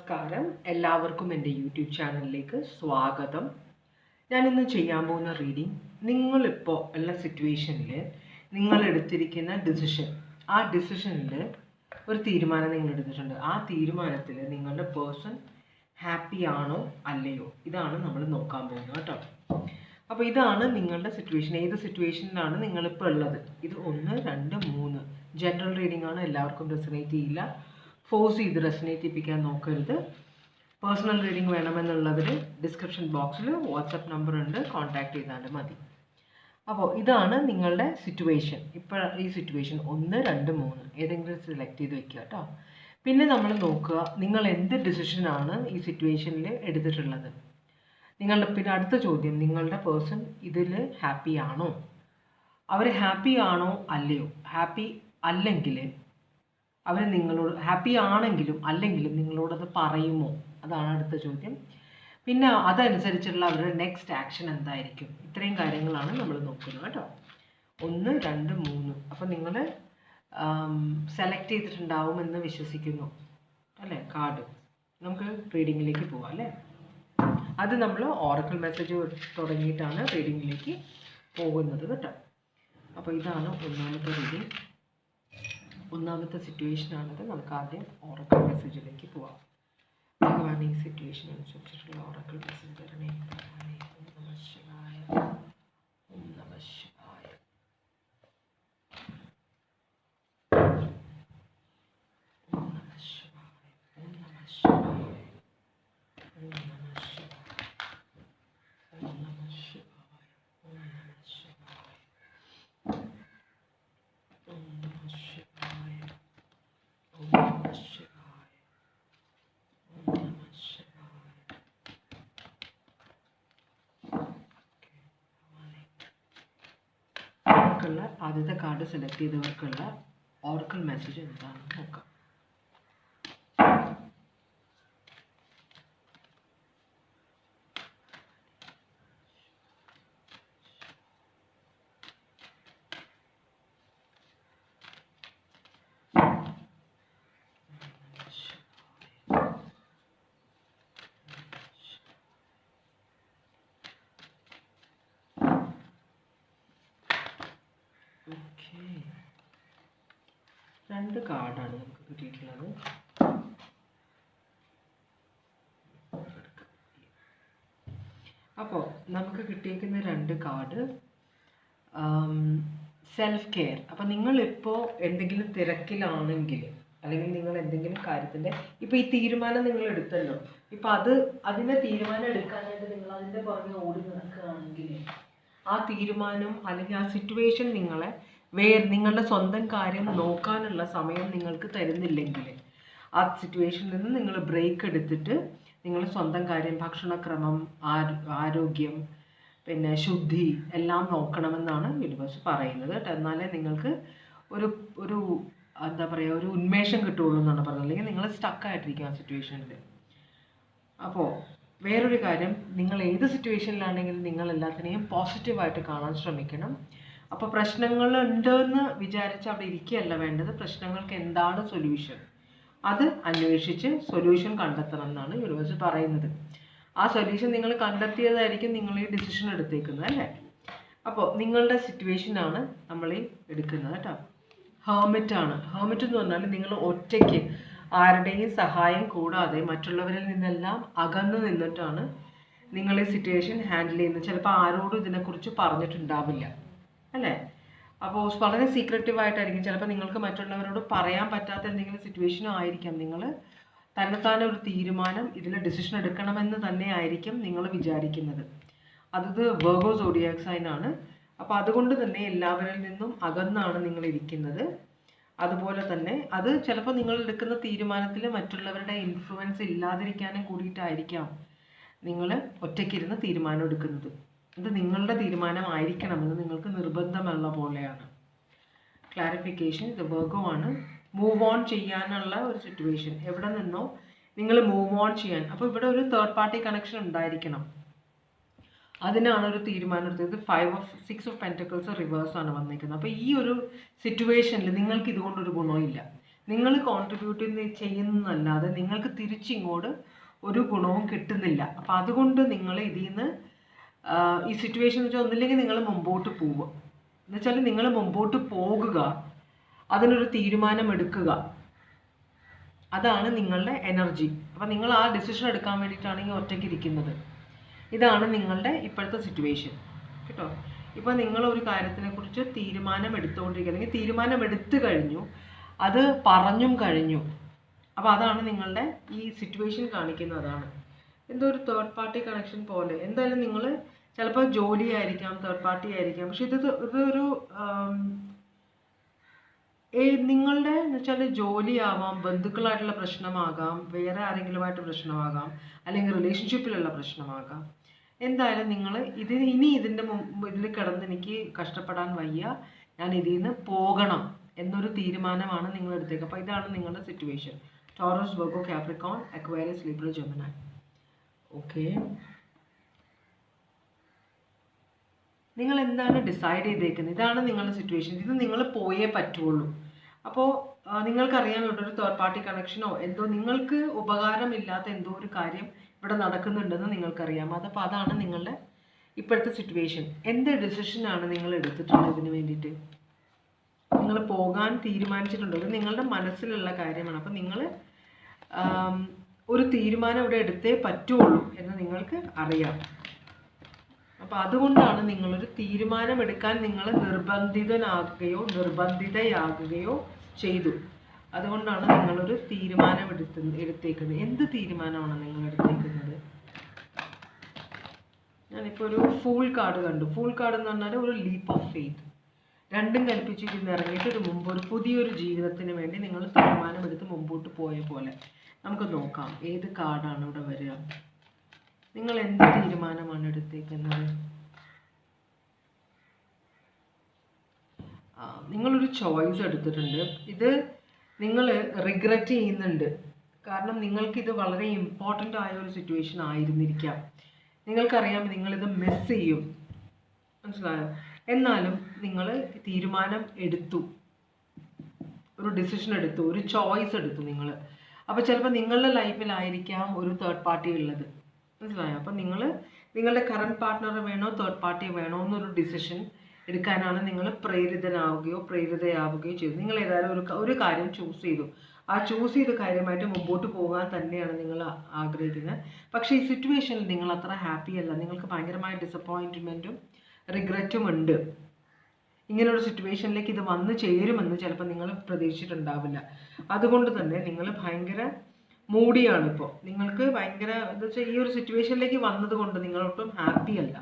നമസ്കാരം, എല്ലാവർക്കും എൻ്റെ യൂട്യൂബ് ചാനലിലേക്ക് സ്വാഗതം. ഞാനിന്ന് ചെയ്യാൻ പോകുന്ന റീഡിങ്, നിങ്ങളിപ്പോൾ ഉള്ള സിറ്റുവേഷനിൽ നിങ്ങൾ എടുത്തിരിക്കുന്ന ഡിസിഷൻ, ആ ഡിസിഷനിൽ ഒരു തീരുമാനം നിങ്ങൾ എടുത്തിട്ടുണ്ട്. ആ തീരുമാനത്തിൽ നിങ്ങളുടെ പേഴ്സൺ ഹാപ്പി ആണോ അല്ലയോ, ഇതാണ് നമ്മൾ നോക്കാൻ പോകുന്നത് കേട്ടോ. അപ്പോൾ ഇതാണ് നിങ്ങളുടെ സിറ്റുവേഷൻ. ഏത് സിറ്റുവേഷനിലാണ് നിങ്ങളിപ്പോൾ ഉള്ളത്? ഇത് 1, 2, 3 ജനറൽ റീഡിംഗ് ആണ്. എല്ലാവർക്കും റെസനേറ്റ് ചെയ്യില്ല. ഫോഴ്സ് ചെയ്ത് റെസനേറ്റ് ചെയ്യിപ്പിക്കാൻ നോക്കരുത്. പേഴ്സണൽ റീഡിംഗ് വേണമെന്നുള്ളവർ ഡിസ്ക്രിപ്ഷൻ ബോക്സിൽ വാട്സപ്പ് നമ്പർ ഉണ്ട്, കോൺടാക്ട് ചെയ്താൽ മതി. അപ്പോൾ ഇതാണ് നിങ്ങളുടെ സിറ്റുവേഷൻ. ഇപ്പോൾ ഈ സിറ്റുവേഷൻ 1, 2, 3 ഏതെങ്കിലും സെലക്ട് ചെയ്ത് വെക്കുക കേട്ടോ. പിന്നെ നമ്മൾ നോക്കുക, നിങ്ങൾ എന്ത് ഡിസിഷനാണ് ഈ സിറ്റുവേഷനിൽ എടുത്തിട്ടുള്ളത്. നിങ്ങളുടെ പിന്നെ അടുത്ത ചോദ്യം, നിങ്ങളുടെ പേഴ്സൺ ഇതിൽ ഹാപ്പി ആണോ? അവർ ഹാപ്പി ആണോ അല്ലയോ? ഹാപ്പി അല്ലെങ്കിൽ അവർ നിങ്ങളോട്, ഹാപ്പി ആണെങ്കിലും അല്ലെങ്കിലും നിങ്ങളോടത് പറയുമോ? അതാണ് അടുത്ത ചോദ്യം. പിന്നെ അതനുസരിച്ചുള്ള അവരുടെ നെക്സ്റ്റ് ആക്ഷൻ എന്തായിരിക്കും? ഇത്രയും കാര്യങ്ങളാണ് നമ്മൾ നോക്കുന്നത് കേട്ടോ. 1, 2, 3 അപ്പോൾ നിങ്ങൾ സെലക്ട് ചെയ്തിട്ടുണ്ടാവുമെന്ന് വിശ്വസിക്കുന്നു അല്ലേ കാർഡ്. നമുക്ക് റീഡിങ്ങിലേക്ക് പോവാം അല്ലേ. അത് നമ്മൾ ഓറക്കിൾ മെസ്സേജ് തുടങ്ങിയിട്ടാണ് റീഡിങ്ങിലേക്ക് പോകുന്നത് കേട്ടോ. അപ്പോൾ ഇതാണ് ഒന്നാമത്തെ റീഡിങ്, ഒന്നാമത്തെ സിറ്റുവേഷനാണത്. നമുക്ക് ആദ്യം ഓറക്കിൾ മെസ്സേജിലേക്ക് പോവാം. ഭഗവാൻ ഈ സിറ്റുവേഷൻ അനുസരിച്ചിട്ടുള്ള ഓറക്കിൾ മെസ്സേജ് തരണേ. ഭഗവാനേ, ഓം നമഃ ശിവായ, ഓം നമഃ ശിവായ, ഓം നമഃ ശിവായ, ഓം നമഃ ശിവായ, ഓം നമഃ ശിവായ, ഓം നമഃ ശിവായ, ഓം നമഃ ശിവായ, ഓം നമഃ ശിവായ, ഓം നമഃ ശിവായ, ഓം നമഃ ശിവായ. അവർക്കുള്ള ആദ്യത്തെ കാർഡ് സെലക്ട് ചെയ്തവർക്കുള്ള ഓറക്കിൾ മെസ്സേജ് എന്താണെന്ന് നോക്കാം. ഓക്കെ, 2 കാർഡാണ് നമുക്ക് കിട്ടിയിട്ടുള്ളത്. അപ്പോൾ നമുക്ക് കിട്ടിയിരിക്കുന്ന 2 കാർഡ് സെൽഫ് കെയർ. അപ്പം നിങ്ങളിപ്പോൾ എന്തെങ്കിലും തിരക്കിലാണെങ്കിൽ, അല്ലെങ്കിൽ നിങ്ങൾ എന്തെങ്കിലും കാര്യത്തിൻ്റെ ഇപ്പോൾ ഈ തീരുമാനം നിങ്ങൾ എടുത്തല്ലോ, ഇപ്പം അതിൻ്റെ തീരുമാനം എടുക്കാനായിട്ട് നിങ്ങൾ അതിൻ്റെ പുറകെ ഓടി നടക്കുകയാണെങ്കിൽ, ആ തീരുമാനം അല്ലെങ്കിൽ ആ സിറ്റുവേഷൻ നിങ്ങളെ നിങ്ങളുടെ സ്വന്തം കാര്യം നോക്കാനുള്ള സമയം നിങ്ങൾക്ക് തരുന്നില്ലെങ്കിൽ, ആ സിറ്റുവേഷനിൽ നിന്ന് നിങ്ങൾ ബ്രേക്ക് എടുത്തിട്ട് നിങ്ങൾ സ്വന്തം കാര്യം, ഭക്ഷണക്രമം, ആരോഗ്യം, പിന്നെ ശുദ്ധി എല്ലാം നോക്കണമെന്നാണ് യൂണിവേഴ്സ് പറയുന്നത് കേട്ടോ. എന്നാലേ നിങ്ങൾക്ക് ഒരു എന്താ പറയുക, ഒരു ഉന്മേഷം കിട്ടുള്ളൂ എന്നാണ് പറയുന്നത്. അല്ലെങ്കിൽ നിങ്ങൾ സ്റ്റക്കായിട്ടിരിക്കും ആ സിറ്റുവേഷനിൽ. അപ്പോൾ വേറൊരു കാര്യം, നിങ്ങൾ ഏത് സിറ്റുവേഷനിലാണെങ്കിലും നിങ്ങൾ എല്ലാത്തിനെയും പോസിറ്റീവായിട്ട് കാണാൻ ശ്രമിക്കണം. അപ്പോൾ പ്രശ്നങ്ങൾ ഉണ്ടെന്ന് വിചാരിച്ച് അവിടെ ഇരിക്കുകയല്ല വേണ്ടത്. പ്രശ്നങ്ങൾക്ക് എന്താണ് സൊല്യൂഷൻ, അത് അന്വേഷിച്ച് സൊല്യൂഷൻ കണ്ടെത്തണം എന്നാണ് യൂണിവേഴ്സ് പറയുന്നത്. ആ സൊല്യൂഷൻ നിങ്ങൾ കണ്ടെത്തിയതായിരിക്കും നിങ്ങൾ ഈ ഡിസിഷൻ എടുത്തേക്കുന്നത് അല്ലേ. അപ്പോൾ നിങ്ങളുടെ സിറ്റുവേഷനാണ് നമ്മൾ ഈ എടുക്കുന്നത് കേട്ടോ. ഹെർമിറ്റാണ്. ഹെർമിറ്റ് എന്ന് പറഞ്ഞാൽ നിങ്ങൾ ഒറ്റയ്ക്ക് ആരുടെയും സഹായം കൂടാതെ മറ്റുള്ളവരിൽ നിന്നെല്ലാം അകന്നു നിന്നിട്ടാണ് നിങ്ങൾ ഈ സിറ്റുവേഷൻ ഹാൻഡിൽ ചെയ്യുന്നത്. ചിലപ്പോൾ ആരോടും ഇതിനെക്കുറിച്ച് പറഞ്ഞിട്ടുണ്ടാവില്ല അല്ലേ. അപ്പോൾ വളരെ സീക്രട്ടീവായിട്ടായിരിക്കും. ചിലപ്പോൾ നിങ്ങൾക്ക് മറ്റുള്ളവരോട് പറയാൻ പറ്റാത്ത എന്തെങ്കിലും സിറ്റുവേഷനും ആയിരിക്കാം. നിങ്ങൾ തന്നെത്താനെ ഒരു തീരുമാനം, ഇതിൽ ഡിസിഷൻ എടുക്കണമെന്ന് തന്നെ ആയിരിക്കും നിങ്ങൾ വിചാരിക്കുന്നത്. അത് വെർഗോ സോഡിയാക് സൈൻ ആണ്. അപ്പോൾ അതുകൊണ്ട് തന്നെ എല്ലാവരിൽ നിന്നും അകന്നാണ് നിങ്ങൾ ഇരിക്കുന്നത്. അതുപോലെ തന്നെ അത് ചിലപ്പോൾ നിങ്ങൾ എടുക്കുന്ന തീരുമാനത്തിൽ മറ്റുള്ളവരുടെ ഇൻഫ്ലുവൻസ് ഇല്ലാതിരിക്കാനും കൂടിയിട്ടായിരിക്കാം നിങ്ങൾ ഒറ്റയ്ക്കിരുന്ന് തീരുമാനം എടുക്കുന്നത്. ഇത് നിങ്ങളുടെ തീരുമാനമായിരിക്കണമെന്ന് നിങ്ങൾക്ക് നിർബന്ധമുള്ള പോലെയാണ്. ക്ലാരിഫിക്കേഷൻ, ഇത് വെർഗോ ആണ്. മൂവ് ഓൺ ചെയ്യാനുള്ള ഒരു സിറ്റുവേഷൻ, എവിടെ നിന്നോ നിങ്ങൾ മൂവ് ഓൺ ചെയ്യാൻ. അപ്പോൾ ഇവിടെ ഒരു തേർഡ് പാർട്ടി കണക്ഷൻ ഉണ്ടായിരിക്കണം. അതിനാണ് ഒരു തീരുമാനം എടുത്തത്. 6 of Pentacles റിവേഴ്സ് ആണ് വന്നിരിക്കുന്നത്. അപ്പോൾ ഈ ഒരു സിറ്റുവേഷനിൽ നിങ്ങൾക്ക് ഇതുകൊണ്ടൊരു ഗുണമില്ല. നിങ്ങൾ കോൺട്രിബ്യൂട്ട് ചെയ്യുന്നതല്ലാതെ നിങ്ങൾക്ക് തിരിച്ചിങ്ങോട്ട് ഒരു ഗുണവും കിട്ടുന്നില്ല. അപ്പം അതുകൊണ്ട് നിങ്ങൾ ഇതിൽ നിന്ന് ഈ സിറ്റുവേഷൻ എന്ന് വെച്ചാൽ ഒന്നില്ലെങ്കിൽ നിങ്ങൾ മുമ്പോട്ട് പോവുക, എന്നുവെച്ചാൽ നിങ്ങൾ മുമ്പോട്ട് പോകുക, അതിനൊരു തീരുമാനം എടുക്കുക, അതാണ് നിങ്ങളുടെ എനർജി. അപ്പം നിങ്ങൾ ആ ഡിസിഷൻ എടുക്കാൻ വേണ്ടിയിട്ടാണ് ഈ ഒറ്റയ്ക്ക് ഇരിക്കുന്നത്. ഇതാണ് നിങ്ങളുടെ ഇപ്പോഴത്തെ സിറ്റുവേഷൻ കേട്ടോ. ഇപ്പോൾ നിങ്ങൾ ഒരു കാര്യത്തിനെക്കുറിച്ച് തീരുമാനം എടുത്തുകൊണ്ടിരിക്കുക, അല്ലെങ്കിൽ തീരുമാനം എടുത്തു കഴിഞ്ഞു, അത് പറഞ്ഞും കഴിഞ്ഞു. അപ്പോൾ അതാണ് നിങ്ങളുടെ ഈ സിറ്റുവേഷൻ കാണിക്കുന്നത്. അതാണ് എന്തോ ഒരു തേർഡ് പാർട്ടി കണക്ഷൻ പോലെ. എന്തായാലും നിങ്ങൾ ചിലപ്പോൾ ജോലി ആയിരിക്കാം, തേർഡ് പാർട്ടി ആയിരിക്കാം, പക്ഷെ ഇതൊരു നിങ്ങളുടെ എന്ന് വെച്ചാൽ ജോലിയാവാം, ബന്ധുക്കളായിട്ടുള്ള പ്രശ്നമാകാം, വേറെ ആരെങ്കിലുമായിട്ട് പ്രശ്നമാകാം, അല്ലെങ്കിൽ റിലേഷൻഷിപ്പിലുള്ള പ്രശ്നമാകാം. എന്തായാലും നിങ്ങൾ ഇനി ഇതിൽ കിടന്ന് എനിക്ക് കഷ്ടപ്പെടാൻ വയ്യ, ഞാൻ ഇതിൽ നിന്ന് പോകണം എന്നൊരു തീരുമാനമാണ് നിങ്ങൾ എടുത്തേക്ക്. അപ്പോൾ ഇതാണ് നിങ്ങളുടെ situation. Taurus, Virgo, Capricorn, Aquarius, Libra, Gemini. Okay, നിങ്ങൾ എന്താണ് ഡിസൈഡ് ചെയ്തേക്കുന്നത്? ഇതാണ് നിങ്ങളുടെ സിറ്റുവേഷൻ. ഇത് നിങ്ങൾ പോയേ പറ്റുള്ളൂ. അപ്പോൾ നിങ്ങൾക്കറിയാൻ ഒരു തേർഡ് പാർട്ടി കണക്ഷനോ എന്തോ നിങ്ങൾക്ക് ഉപകാരമില്ലാത്ത എന്തോ ഒരു കാര്യം ഇവിടെ നടക്കുന്നുണ്ടെന്ന് നിങ്ങൾക്കറിയാം. അതപ്പോൾ അതാണ് നിങ്ങളുടെ ഇപ്പോഴത്തെ സിറ്റുവേഷൻ. എന്ത് ഡിസിഷനാണ് നിങ്ങൾ എടുത്തിട്ടുള്ളത് ഇതിന് വേണ്ടിയിട്ട്? നിങ്ങൾ പോകാൻ തീരുമാനിച്ചിട്ടുണ്ടോ? ഇത് നിങ്ങളുടെ മനസ്സിലുള്ള കാര്യമാണ്. അപ്പം നിങ്ങൾ ഒരു തീരുമാനം ഇവിടെ എടുത്തേ പറ്റുള്ളൂ എന്ന് നിങ്ങൾക്ക് അറിയാം. അപ്പോൾ അതുകൊണ്ടാണ് നിങ്ങളൊരു തീരുമാനമെടുക്കാൻ നിങ്ങൾ നിർബന്ധിതയാകുകയോ ചെയ്തു. അതുകൊണ്ടാണ് നിങ്ങളൊരു തീരുമാനം എടുത്തേക്കുന്നത്. എന്ത് തീരുമാനമാണ് നിങ്ങൾ എടുത്തേക്കുന്നത്? ഞാനിപ്പോൾ ഒരു ഫൂൾ കാർഡ് കണ്ടു. ഫൂൾ കാർഡ് എന്ന് പറഞ്ഞാൽ ഒരു ലീപ്പ് ഓഫ് ഫെയ്ത്ത്. രണ്ടും കൽപ്പിച്ചിട്ട് ഇറങ്ങിയിട്ട് ഒരു പുതിയൊരു ജീവിതത്തിന് വേണ്ടി നിങ്ങൾ തീരുമാനമെടുത്ത് മുമ്പോട്ട് പോയ പോലെ. നമുക്ക് നോക്കാം ഏത് കാർഡാണ് ഇവിടെ വരിക. നിങ്ങൾ എന്ത് തീരുമാനമാണ് എടുത്തേക്കുന്നത്? നിങ്ങളൊരു ചോയ്സ് എടുത്തിട്ടുണ്ട്. ഇത് നിങ്ങൾ റിഗ്രറ്റ് ചെയ്യുന്നുണ്ട്. കാരണം നിങ്ങൾക്കിത് വളരെ ഇമ്പോർട്ടൻ്റ് ആയ ഒരു സിറ്റുവേഷൻ ആയിരുന്നിരിക്കാം. നിങ്ങൾക്കറിയാം നിങ്ങളിത് മിസ് ചെയ്യും, മനസ്സിലായോ? എന്നാലും നിങ്ങൾ തീരുമാനം എടുത്തു, ഒരു ഡിസിഷൻ എടുത്തു, ഒരു ചോയ്സ് എടുത്തു നിങ്ങൾ. അപ്പോൾ ചിലപ്പോൾ നിങ്ങളുടെ ലൈഫിലായിരിക്കാം ഒരു തേർഡ് പാർട്ടി ഉള്ളത്, മനസ്സിലായോ? അപ്പം നിങ്ങളുടെ കറണ്ട് പാർട്ട്ണർ വേണോ തേർഡ് പാർട്ടി വേണോ എന്നൊരു ഡിസിഷൻ എടുക്കാനാണ് നിങ്ങൾ പ്രേരിതയാവുകയോ ചെയ്തു. നിങ്ങൾ ഏതായാലും ഒരു കാര്യം ചൂസ് ചെയ്തു. ആ ചൂസ് ചെയ്ത കാര്യമായിട്ട് മുമ്പോട്ട് പോകാൻ തന്നെയാണ് നിങ്ങൾ ആഗ്രഹിക്കുന്നത്. പക്ഷേ ഈ സിറ്റുവേഷനിൽ നിങ്ങൾ അത്ര ഹാപ്പി അല്ല. നിങ്ങൾക്ക് ഭയങ്കരമായ ഡിസപ്പോയിൻറ്റ്മെൻറ്റും റിഗ്രറ്റും ഉണ്ട്. ഇങ്ങനൊരു സിറ്റുവേഷനിലേക്ക് ഇത് വന്നു ചേരുമെന്ന് ചിലപ്പോൾ നിങ്ങൾ പ്രതീക്ഷിച്ചിട്ടുണ്ടാവില്ല. അതുകൊണ്ട് തന്നെ നിങ്ങൾ ഭയങ്കര മൂടിയാണ് ഇപ്പോൾ. നിങ്ങൾക്ക് ഭയങ്കര എന്താ വെച്ചാൽ ഈ ഒരു സിറ്റുവേഷനിലേക്ക് വന്നതുകൊണ്ട് നിങ്ങളൊട്ടും ഹാപ്പി അല്ല.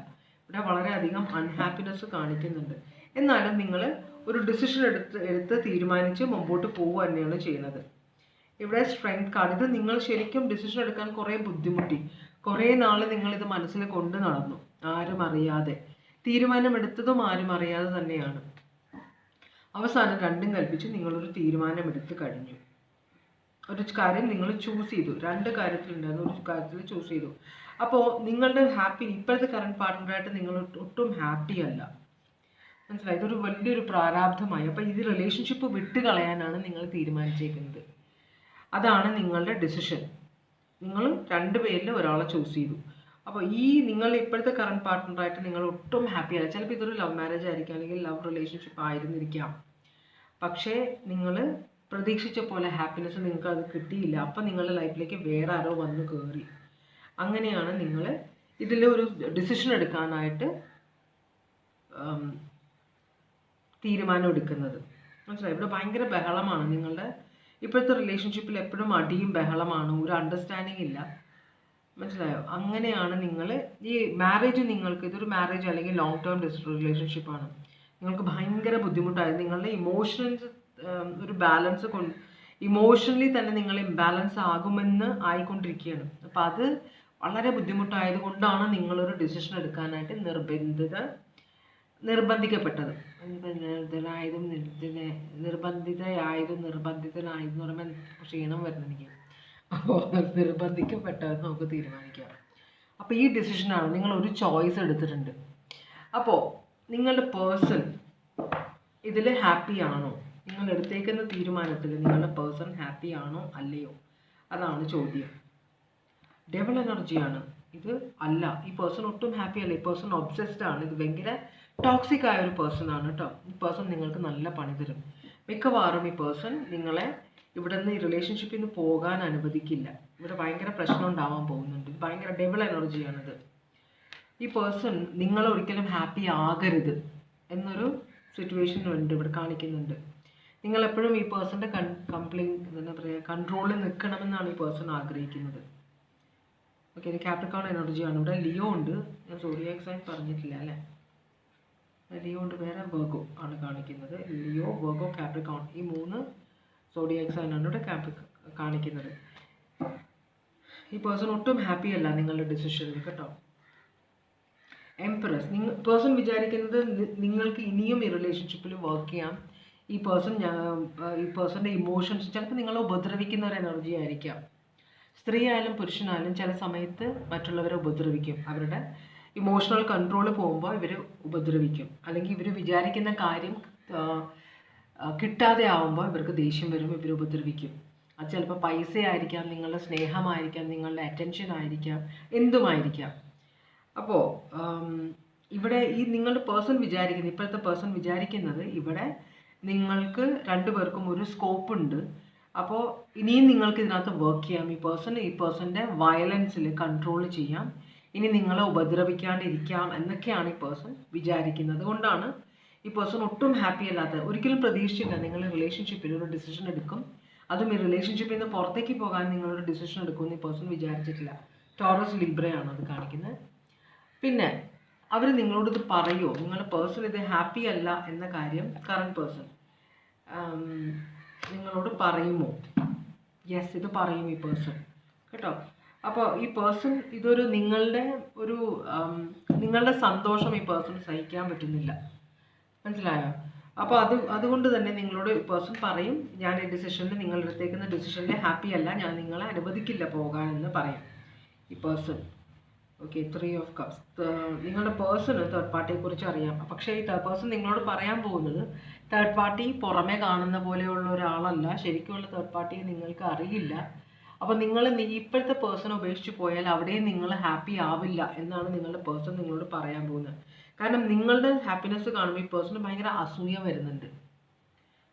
ഇവിടെ വളരെയധികം അൺഹാപ്പിനെസ് കാണിക്കുന്നുണ്ട്. എന്നാലും നിങ്ങൾ ഒരു ഡിസിഷൻ എടുത്ത് തീരുമാനിച്ച് മുമ്പോട്ട് പോവുക തന്നെയാണ് ചെയ്യുന്നത്. ഇവിടെ സ്ട്രെങ്ത് കാർഡ്. ഇത് നിങ്ങൾ ശരിക്കും ഡിസിഷൻ എടുക്കാൻ കുറേ ബുദ്ധിമുട്ടി. കുറേ നാൾ നിങ്ങളിത് മനസ്സിൽ കൊണ്ട് നടന്നു, ആരും അറിയാതെ. തീരുമാനമെടുത്തതും ആരും അറിയാതെ തന്നെയാണ്. അവസാനം രണ്ടും കൽപ്പിച്ച് നിങ്ങളൊരു തീരുമാനമെടുത്ത് കഴിഞ്ഞു. ഒരു കാര്യം നിങ്ങൾ ചൂസ് ചെയ്തു. രണ്ട് കാര്യത്തിലുണ്ടായിരുന്നു, ഒരു കാര്യത്തിൽ ചൂസ് ചെയ്തു. അപ്പോൾ നിങ്ങളുടെ ഇപ്പോഴത്തെ കറണ്ട് പാർട്ട്ണറായിട്ട് നിങ്ങൾ ഒട്ടും ഹാപ്പി അല്ല, മനസ്സിലായി? ഇതൊരു വലിയൊരു പ്രാരാബ്ധമായി. അപ്പോൾ ഇത് റിലേഷൻഷിപ്പ് വിട്ട് കളയാനാണ് നിങ്ങൾ തീരുമാനിച്ചേക്കുന്നത്. അതാണ് നിങ്ങളുടെ ഡിസിഷൻ. നിങ്ങൾ രണ്ടുപേരിൽ ഒരാളെ ചൂസ് ചെയ്തു. അപ്പോൾ നിങ്ങൾ ഇപ്പോഴത്തെ കറണ്ട് പാർട്ട്ണറായിട്ട് നിങ്ങൾ ഒട്ടും ഹാപ്പി അല്ല. ചിലപ്പോൾ ഇതൊരു ലവ് മാരേജ് ആയിരിക്കാം, അല്ലെങ്കിൽ ലവ് റിലേഷൻഷിപ്പ് ആയിരുന്നിരിക്കാം. പക്ഷേ നിങ്ങൾ പ്രതീക്ഷിച്ച പോലെ ഹാപ്പിനെസ് നിങ്ങൾക്ക് അത് കിട്ടിയില്ല. അപ്പം നിങ്ങളുടെ ലൈഫിലേക്ക് വേറെ ആരോ വന്ന് കയറി. അങ്ങനെയാണ് നിങ്ങൾ ഇതിൽ ഒരു ഡിസിഷൻ എടുക്കാനായിട്ട് തീരുമാനം എടുക്കുന്നത്, മനസ്സിലായി? ഇവിടെ ഭയങ്കര ബഹളമാണ്. നിങ്ങളുടെ ഇപ്പോഴത്തെ റിലേഷൻഷിപ്പിൽ എപ്പോഴും അടിയും ബഹളമാണ്, ഒരു അണ്ടർസ്റ്റാൻഡിങ് ഇല്ല, മനസ്സിലായോ? അങ്ങനെയാണ് നിങ്ങൾ ഈ മാരേജ്, ഇതൊരു മാരേജ് അല്ലെങ്കിൽ ലോങ് ടേം റിലേഷൻഷിപ്പാണ്. നിങ്ങൾക്ക് ഭയങ്കര ബുദ്ധിമുട്ടായത് നിങ്ങളുടെ ഇമോഷൻസ് ഒരു ബാലൻസ് ഇമോഷണലി തന്നെ നിങ്ങൾ ഇംബാലൻസ് ആയിക്കൊണ്ടിരിക്കുകയാണ്. അപ്പം അത് വളരെ ബുദ്ധിമുട്ടായത് കൊണ്ടാണ് നിങ്ങളൊരു ഡിസിഷൻ എടുക്കാനായിട്ട് നിർബന്ധിതനായതും നിർബന്ധിതനായതെന്ന് പറയുമ്പോൾ ക്ഷീണം വരുന്നത് എനിക്ക്. അപ്പോൾ നിർബന്ധിക്കപ്പെട്ടതെന്ന് നമുക്ക് തീരുമാനിക്കാം. അപ്പോൾ ഈ ഡിസിഷനാണ്, നിങ്ങളൊരു ചോയ്സ് എടുത്തിട്ടുണ്ട്. അപ്പോൾ നിങ്ങളുടെ പേഴ്സൺ ഇതിൽ ഹാപ്പി ആണോ? നിങ്ങൾ എടുത്തേക്കുന്ന തീരുമാനത്തിൽ നിങ്ങളുടെ പേഴ്സൺ ഹാപ്പി ആണോ അല്ലയോ, അതാണ് ചോദ്യം. ഡെവൽ എനർജിയാണ് ഇത്. അല്ല, ഈ പേഴ്സൺ ഒട്ടും ഹാപ്പി അല്ല. ഈ പേഴ്സൺ ഒബ്സെസ്ഡ് ആണ്. ഇത് ഭയങ്കര ടോക്സിക് ആയ ഒരു പേഴ്സൺ ആണ് കേട്ടോ. ഈ പേഴ്സൺ നിങ്ങൾക്ക് നല്ല പണി തരും. മിക്കവാറും ഈ പേഴ്സൺ നിങ്ങളെ ഇവിടെ നിന്ന് ഈ റിലേഷൻഷിപ്പിൽ നിന്ന് പോകാൻ അനുവദിക്കില്ല. ഇവിടെ ഭയങ്കര പ്രശ്നം ഉണ്ടാവാൻ പോകുന്നുണ്ട്. ഭയങ്കര ഡെവൽ എനർജിയാണിത്. ഈ പേഴ്സൺ നിങ്ങൾ ഒരിക്കലും ഹാപ്പി ആകരുത് എന്നൊരു സിറ്റുവേഷൻ ഉണ്ട് ഇവിടെ കാണിക്കുന്നുണ്ട്. നിങ്ങൾ എപ്പോഴും ഈ പേഴ്സൻ്റെ എന്താ പറയുക, കൺട്രോളിൽ നിൽക്കണമെന്നാണ് ഈ പേഴ്സൺ ആഗ്രഹിക്കുന്നത്. ഓക്കെ, ഇത് കാപ്രിക്കോൺ എനർജിയാണ്. ഇവിടെ ലിയോ ഉണ്ട്. ഞാൻ സോഡിയാക് സൈൻ പറഞ്ഞിട്ടില്ല അല്ലേ. ലിയോ ഉണ്ട്, വേറെ വെർഗോ ആണ് കാണിക്കുന്നത്. ലിയോ, വെർഗോ, കാപ്രിക്കോൺ, ഈ 3 സോഡിയാക് സൈൻ ആണ് ഇവിടെ കാണിക്കുന്നത്. ഈ പേഴ്സൺ ഒട്ടും ഹാപ്പി അല്ല നിങ്ങളുടെ ഡിസിഷനിൽ കേട്ടോ. എംപ്രസ്, പേഴ്സൺ വിചാരിക്കുന്നത് നിങ്ങൾക്ക് ഇനിയും ഈ റിലേഷൻഷിപ്പിൽ വർക്ക് ചെയ്യാം. ഈ പേഴ്സൻ്റെ ഇമോഷൻസ് ചിലപ്പോൾ നിങ്ങളെ ഉപദ്രവിക്കുന്ന ഒരു എനർജി ആയിരിക്കാം. സ്ത്രീ ആയാലും പുരുഷനായാലും ചില സമയത്ത് മറ്റുള്ളവരെ ഉപദ്രവിക്കും. അവരുടെ ഇമോഷണൽ കൺട്രോൾ പോകുമ്പോൾ ഇവർ ഉപദ്രവിക്കും. അല്ലെങ്കിൽ ഇവർ വിചാരിക്കുന്ന കാര്യം കിട്ടാതെ ആവുമ്പോൾ ഇവർക്ക് ദേഷ്യം വരും, ഇവർ ഉപദ്രവിക്കും. അത് ചിലപ്പോൾ പൈസ ആയിരിക്കാം, നിങ്ങളുടെ സ്നേഹമായിരിക്കാം, നിങ്ങളുടെ അറ്റൻഷൻ ആയിരിക്കാം, എന്തുമായിരിക്കാം. അപ്പോൾ ഇവിടെ ഈ നിങ്ങളുടെ പേഴ്സൺ വിചാരിക്കുന്നത്, ഇപ്പോഴത്തെ പേഴ്സൺ വിചാരിക്കുന്നത് ഇവിടെ നിങ്ങൾക്ക് 2 പേർക്കും ഒരു സ്കോപ്പ് ഉണ്ട്. അപ്പോൾ ഇനിയും നിങ്ങൾക്ക് ഇതിനകത്ത് വർക്ക് ചെയ്യാം. ഈ പേഴ്സൻ്റെ വയലൻസിൽ കൺട്രോൾ ചെയ്യാം. ഇനി നിങ്ങളെ ഉപദ്രവിക്കാണ്ടിരിക്കാം എന്നൊക്കെയാണ് ഈ പേഴ്സൺ വിചാരിക്കുന്നത്. അതുകൊണ്ടാണ് ഈ പേഴ്സൺ ഒട്ടും ഹാപ്പി അല്ലാത്തത്. ഒരിക്കലും പ്രതീക്ഷിച്ചില്ല നിങ്ങൾ റിലേഷൻഷിപ്പിൽ ഒരു ഡിസിഷൻ എടുക്കും, അതും ഈ റിലേഷൻഷിപ്പിൽ നിന്ന് പുറത്തേക്ക് പോകാൻ നിങ്ങളൊരു ഡിസിഷൻ എടുക്കുമെന്ന് ഈ പേഴ്സൺ വിചാരിച്ചിട്ടില്ല. ടോറസ് ലിബ്രയാണ് അത് കാണിക്കുന്നത്. പിന്നെ അവർ നിങ്ങളോട് ഇത് പറയുമോ, നിങ്ങളുടെ പേഴ്സൺ ഇത് ഹാപ്പി അല്ല എന്ന കാര്യം കറണ്ട് പേഴ്സൺ നിങ്ങളോട് പറയുമോ? യെസ്, ഇത് പറയും ഈ പേഴ്സൺ കേട്ടോ. അപ്പോൾ ഈ പേഴ്സൺ ഇതൊരു നിങ്ങളുടെ സന്തോഷം ഈ പേഴ്സൺ സഹിക്കാൻ പറ്റുന്നില്ല, മനസ്സിലായോ? അപ്പോൾ അതുകൊണ്ട് തന്നെ നിങ്ങളോട് ഈ പേഴ്സൺ പറയും, ഞാൻ ഈ ഡിസിഷനിൽ, നിങ്ങൾ എടുത്തേക്കുന്ന ഡിസിഷനിൽ ഹാപ്പി അല്ല, ഞാൻ നിങ്ങളെ അനുവദിക്കില്ല പോകാനെന്ന് പറയും ഈ പേഴ്സൺ. Okay, 3 of cups. നിങ്ങളുടെ പേഴ്സണ് തേർഡ് പാർട്ടിയെക്കുറിച്ച് അറിയാം. പക്ഷേ ഈ പേഴ്സൺ നിങ്ങളോട് പറയാൻ പോകുന്നത് തേർഡ് പാർട്ടി പുറമെ കാണുന്ന പോലെയുള്ള ഒരാളല്ല. ശരിക്കുമുള്ള തേർഡ് പാർട്ടിയെ നിങ്ങൾക്ക് അറിയില്ല. അപ്പോൾ നിങ്ങൾ ഇപ്പോഴത്തെ പേഴ്സൺ ഉപേക്ഷിച്ച് പോയാൽ അവിടെയും നിങ്ങൾ ഹാപ്പി ആവില്ല എന്നാണ് നിങ്ങളുടെ പേഴ്സൺ നിങ്ങളോട് പറയാൻ പോകുന്നത്. കാരണം നിങ്ങളുടെ ഹാപ്പിനെസ് കാണുമ്പോൾ ഈ പേഴ്സണ് ഭയങ്കര അസൂയ വരുന്നുണ്ട്,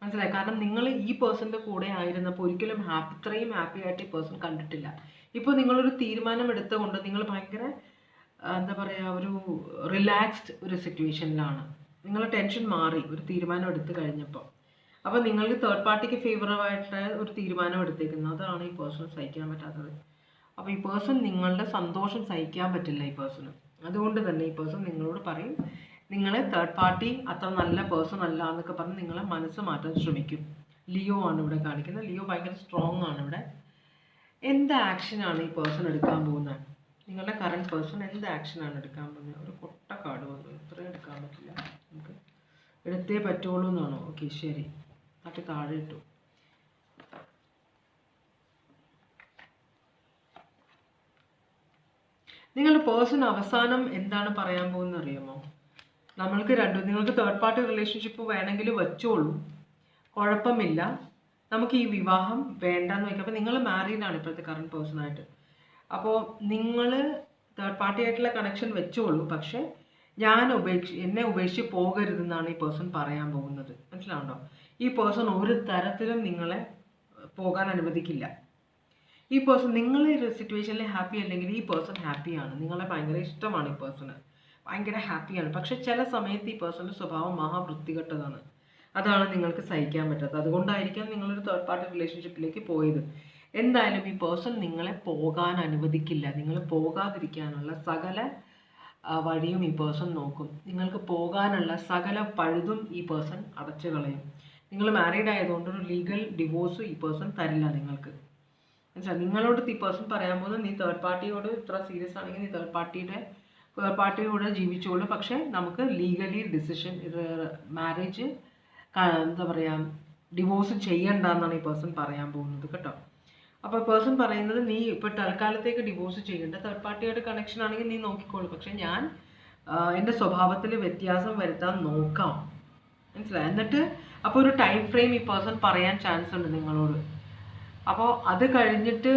മനസ്സിലായി? കാരണം നിങ്ങൾ ഈ പേഴ്സൻ്റെ കൂടെ ആയിരുന്നപ്പോൾ ഒരിക്കലും ഇത്രയും ഹാപ്പി ആയിട്ട് ഈ പേഴ്സൺ കണ്ടിട്ടില്ല. ഇപ്പോൾ നിങ്ങളൊരു തീരുമാനം എടുത്തുകൊണ്ട് നിങ്ങൾ ഭയങ്കര എന്താ പറയുക, ഒരു റിലാക്സ്ഡ് ഒരു സിറ്റുവേഷനിലാണ്. നിങ്ങളുടെ ടെൻഷൻ മാറി ഒരു തീരുമാനം എടുത്തു കഴിഞ്ഞപ്പോൾ. അപ്പോൾ നിങ്ങൾ തേർഡ് പാർട്ടിക്ക് ഫേവറബിളായിട്ടുള്ള ഒരു തീരുമാനം എടുത്തേക്കുന്നത്, അതാണ് ഈ പേഴ്സൺ സഹിക്കാൻ പറ്റാത്തത്. അപ്പോൾ ഈ പേഴ്സൺ നിങ്ങളുടെ സന്തോഷം സഹിക്കാൻ പറ്റില്ല ഈ പേഴ്സണ്. അതുകൊണ്ട് തന്നെ ഈ പേഴ്സൺ നിങ്ങളോട് പറയും, നിങ്ങളെ തേർഡ് പാർട്ടി അത്ര നല്ല പേഴ്സൺ അല്ല എന്നൊക്കെ പറഞ്ഞ് നിങ്ങളെ മനസ്സ് മാറ്റാൻ ശ്രമിക്കും. ലിയോ ആണ് ഇവിടെ കാണിക്കുന്നത്. ലിയോ ഭയങ്കര സ്ട്രോങ് ആണ് ഇവിടെ. എന്ത് ആക്ഷനാണ് ഈ പേഴ്സൺ എടുക്കാൻ പോകുന്നത്? നിങ്ങളുടെ കറണ്ട് പേഴ്സൺ എന്ത് ആക്ഷനാണ് എടുക്കാൻ പോകുന്നത്? ഒരു കൊട്ട കാർഡ് വന്നു, ഇത്രയും എടുക്കാൻ പറ്റില്ല, നമുക്ക് എടുത്തേ പറ്റുള്ളൂ എന്നാണോ? ഓക്കെ, ശരി, തട്ടി താഴെ ഇട്ടു. നിങ്ങളുടെ പേഴ്സൺ അവസാനം എന്താണ് പറയാൻ പോകുന്നത് അറിയാമോ? നിങ്ങൾക്ക് തേർഡ് പാർട്ടി റിലേഷൻഷിപ്പ് വേണമെങ്കിൽ വെച്ചോളൂ, കുഴപ്പമില്ല, നമുക്ക് ഈ വിവാഹം വേണ്ടെന്ന് വയ്ക്കാം. അപ്പോൾ നിങ്ങൾ മാരീഡാണ് ഇപ്പോഴത്തെ കറണ്ട് പേഴ്സണായിട്ട്. അപ്പോൾ നിങ്ങൾ തേർഡ് പാർട്ടി ആയിട്ടുള്ള കണക്ഷൻ വെച്ചോളൂ, പക്ഷേ എന്നെ ഉപേക്ഷിച്ച് പോകരുതെന്നാണ് ഈ പേഴ്സൺ പറയാൻ പോകുന്നത്, മനസ്സിലാവുണ്ടോ? ഈ പേഴ്സൺ ഒരു തരത്തിലും നിങ്ങളെ പോകാൻ അനുവദിക്കില്ല. ഈ പേഴ്സൺ നിങ്ങൾ ഈ സിറ്റുവേഷനിൽ ഹാപ്പി അല്ലെങ്കിൽ ഈ പേഴ്സൺ ഹാപ്പിയാണ്, നിങ്ങളെ ഭയങ്കര ഇഷ്ടമാണ് ഈ പേഴ്സണ്, ഭയങ്കര ഹാപ്പിയാണ്. പക്ഷെ ചില സമയത്ത് ഈ പേഴ്സൻ്റെ സ്വഭാവം മഹാവൃത്തികെട്ടതാണ്. അതാണ് നിങ്ങൾക്ക് സഹിക്കാൻ പറ്റാത്തത്. അതുകൊണ്ടായിരിക്കാം നിങ്ങളൊരു തേർഡ് പാർട്ടി റിലേഷൻഷിപ്പിലേക്ക് പോയത്. എന്തായാലും ഈ പേഴ്സൺ നിങ്ങളെ പോകാൻ അനുവദിക്കില്ല. നിങ്ങൾ പോകാതിരിക്കാനുള്ള സകല വഴിയും ഈ പേഴ്സൺ നോക്കും. നിങ്ങൾക്ക് പോകാനുള്ള സകല പഴുതും ഈ പേഴ്സൺ അടച്ചു കളയും. നിങ്ങൾ മാരീഡ് ആയതുകൊണ്ട് ഒരു ലീഗൽ ഡിവോഴ്സ് ഈ പേഴ്സൺ തരില്ല നിങ്ങൾക്ക്. മനസ്സിലായി? നിങ്ങളോട് ഈ പേഴ്സൺ പറയാൻ പോകുന്നത്, നീ തേർഡ് പാർട്ടിയോട് ഇത്ര സീരിയസ് ആണെങ്കിൽ നീ തേർഡ് പാർട്ടിയോട് ജീവിച്ചോളൂ, പക്ഷേ നമുക്ക് ലീഗലി ഡിസിഷൻ മാരേജ് എന്താ പറയുക, ഡിവോഴ്സ് ചെയ്യണ്ടെന്നാണ് ഈ പേഴ്സൺ പറയാൻ പോകുന്നത് കേട്ടോ. അപ്പോൾ പേഴ്സൺ പറയുന്നത്, നീ ഇപ്പോൾ തൽക്കാലത്തേക്ക് ഡിവോഴ്സ് ചെയ്യേണ്ട, തേർഡ് പാർട്ടിയായിട്ട് കണക്ഷൻ ആണെങ്കിൽ നീ നോക്കിക്കോളൂ, പക്ഷേ ഞാൻ എൻ്റെ സ്വഭാവത്തിൽ വ്യത്യാസം വരുത്താൻ നോക്കാം, മനസ്സിലായി? എന്നിട്ട് അപ്പോൾ ഒരു ടൈം ഫ്രെയിം ഈ പേഴ്സൺ പറയാൻ ചാൻസ് ഉണ്ട് നിങ്ങളോട്. അപ്പോൾ അത് കഴിഞ്ഞിട്ട്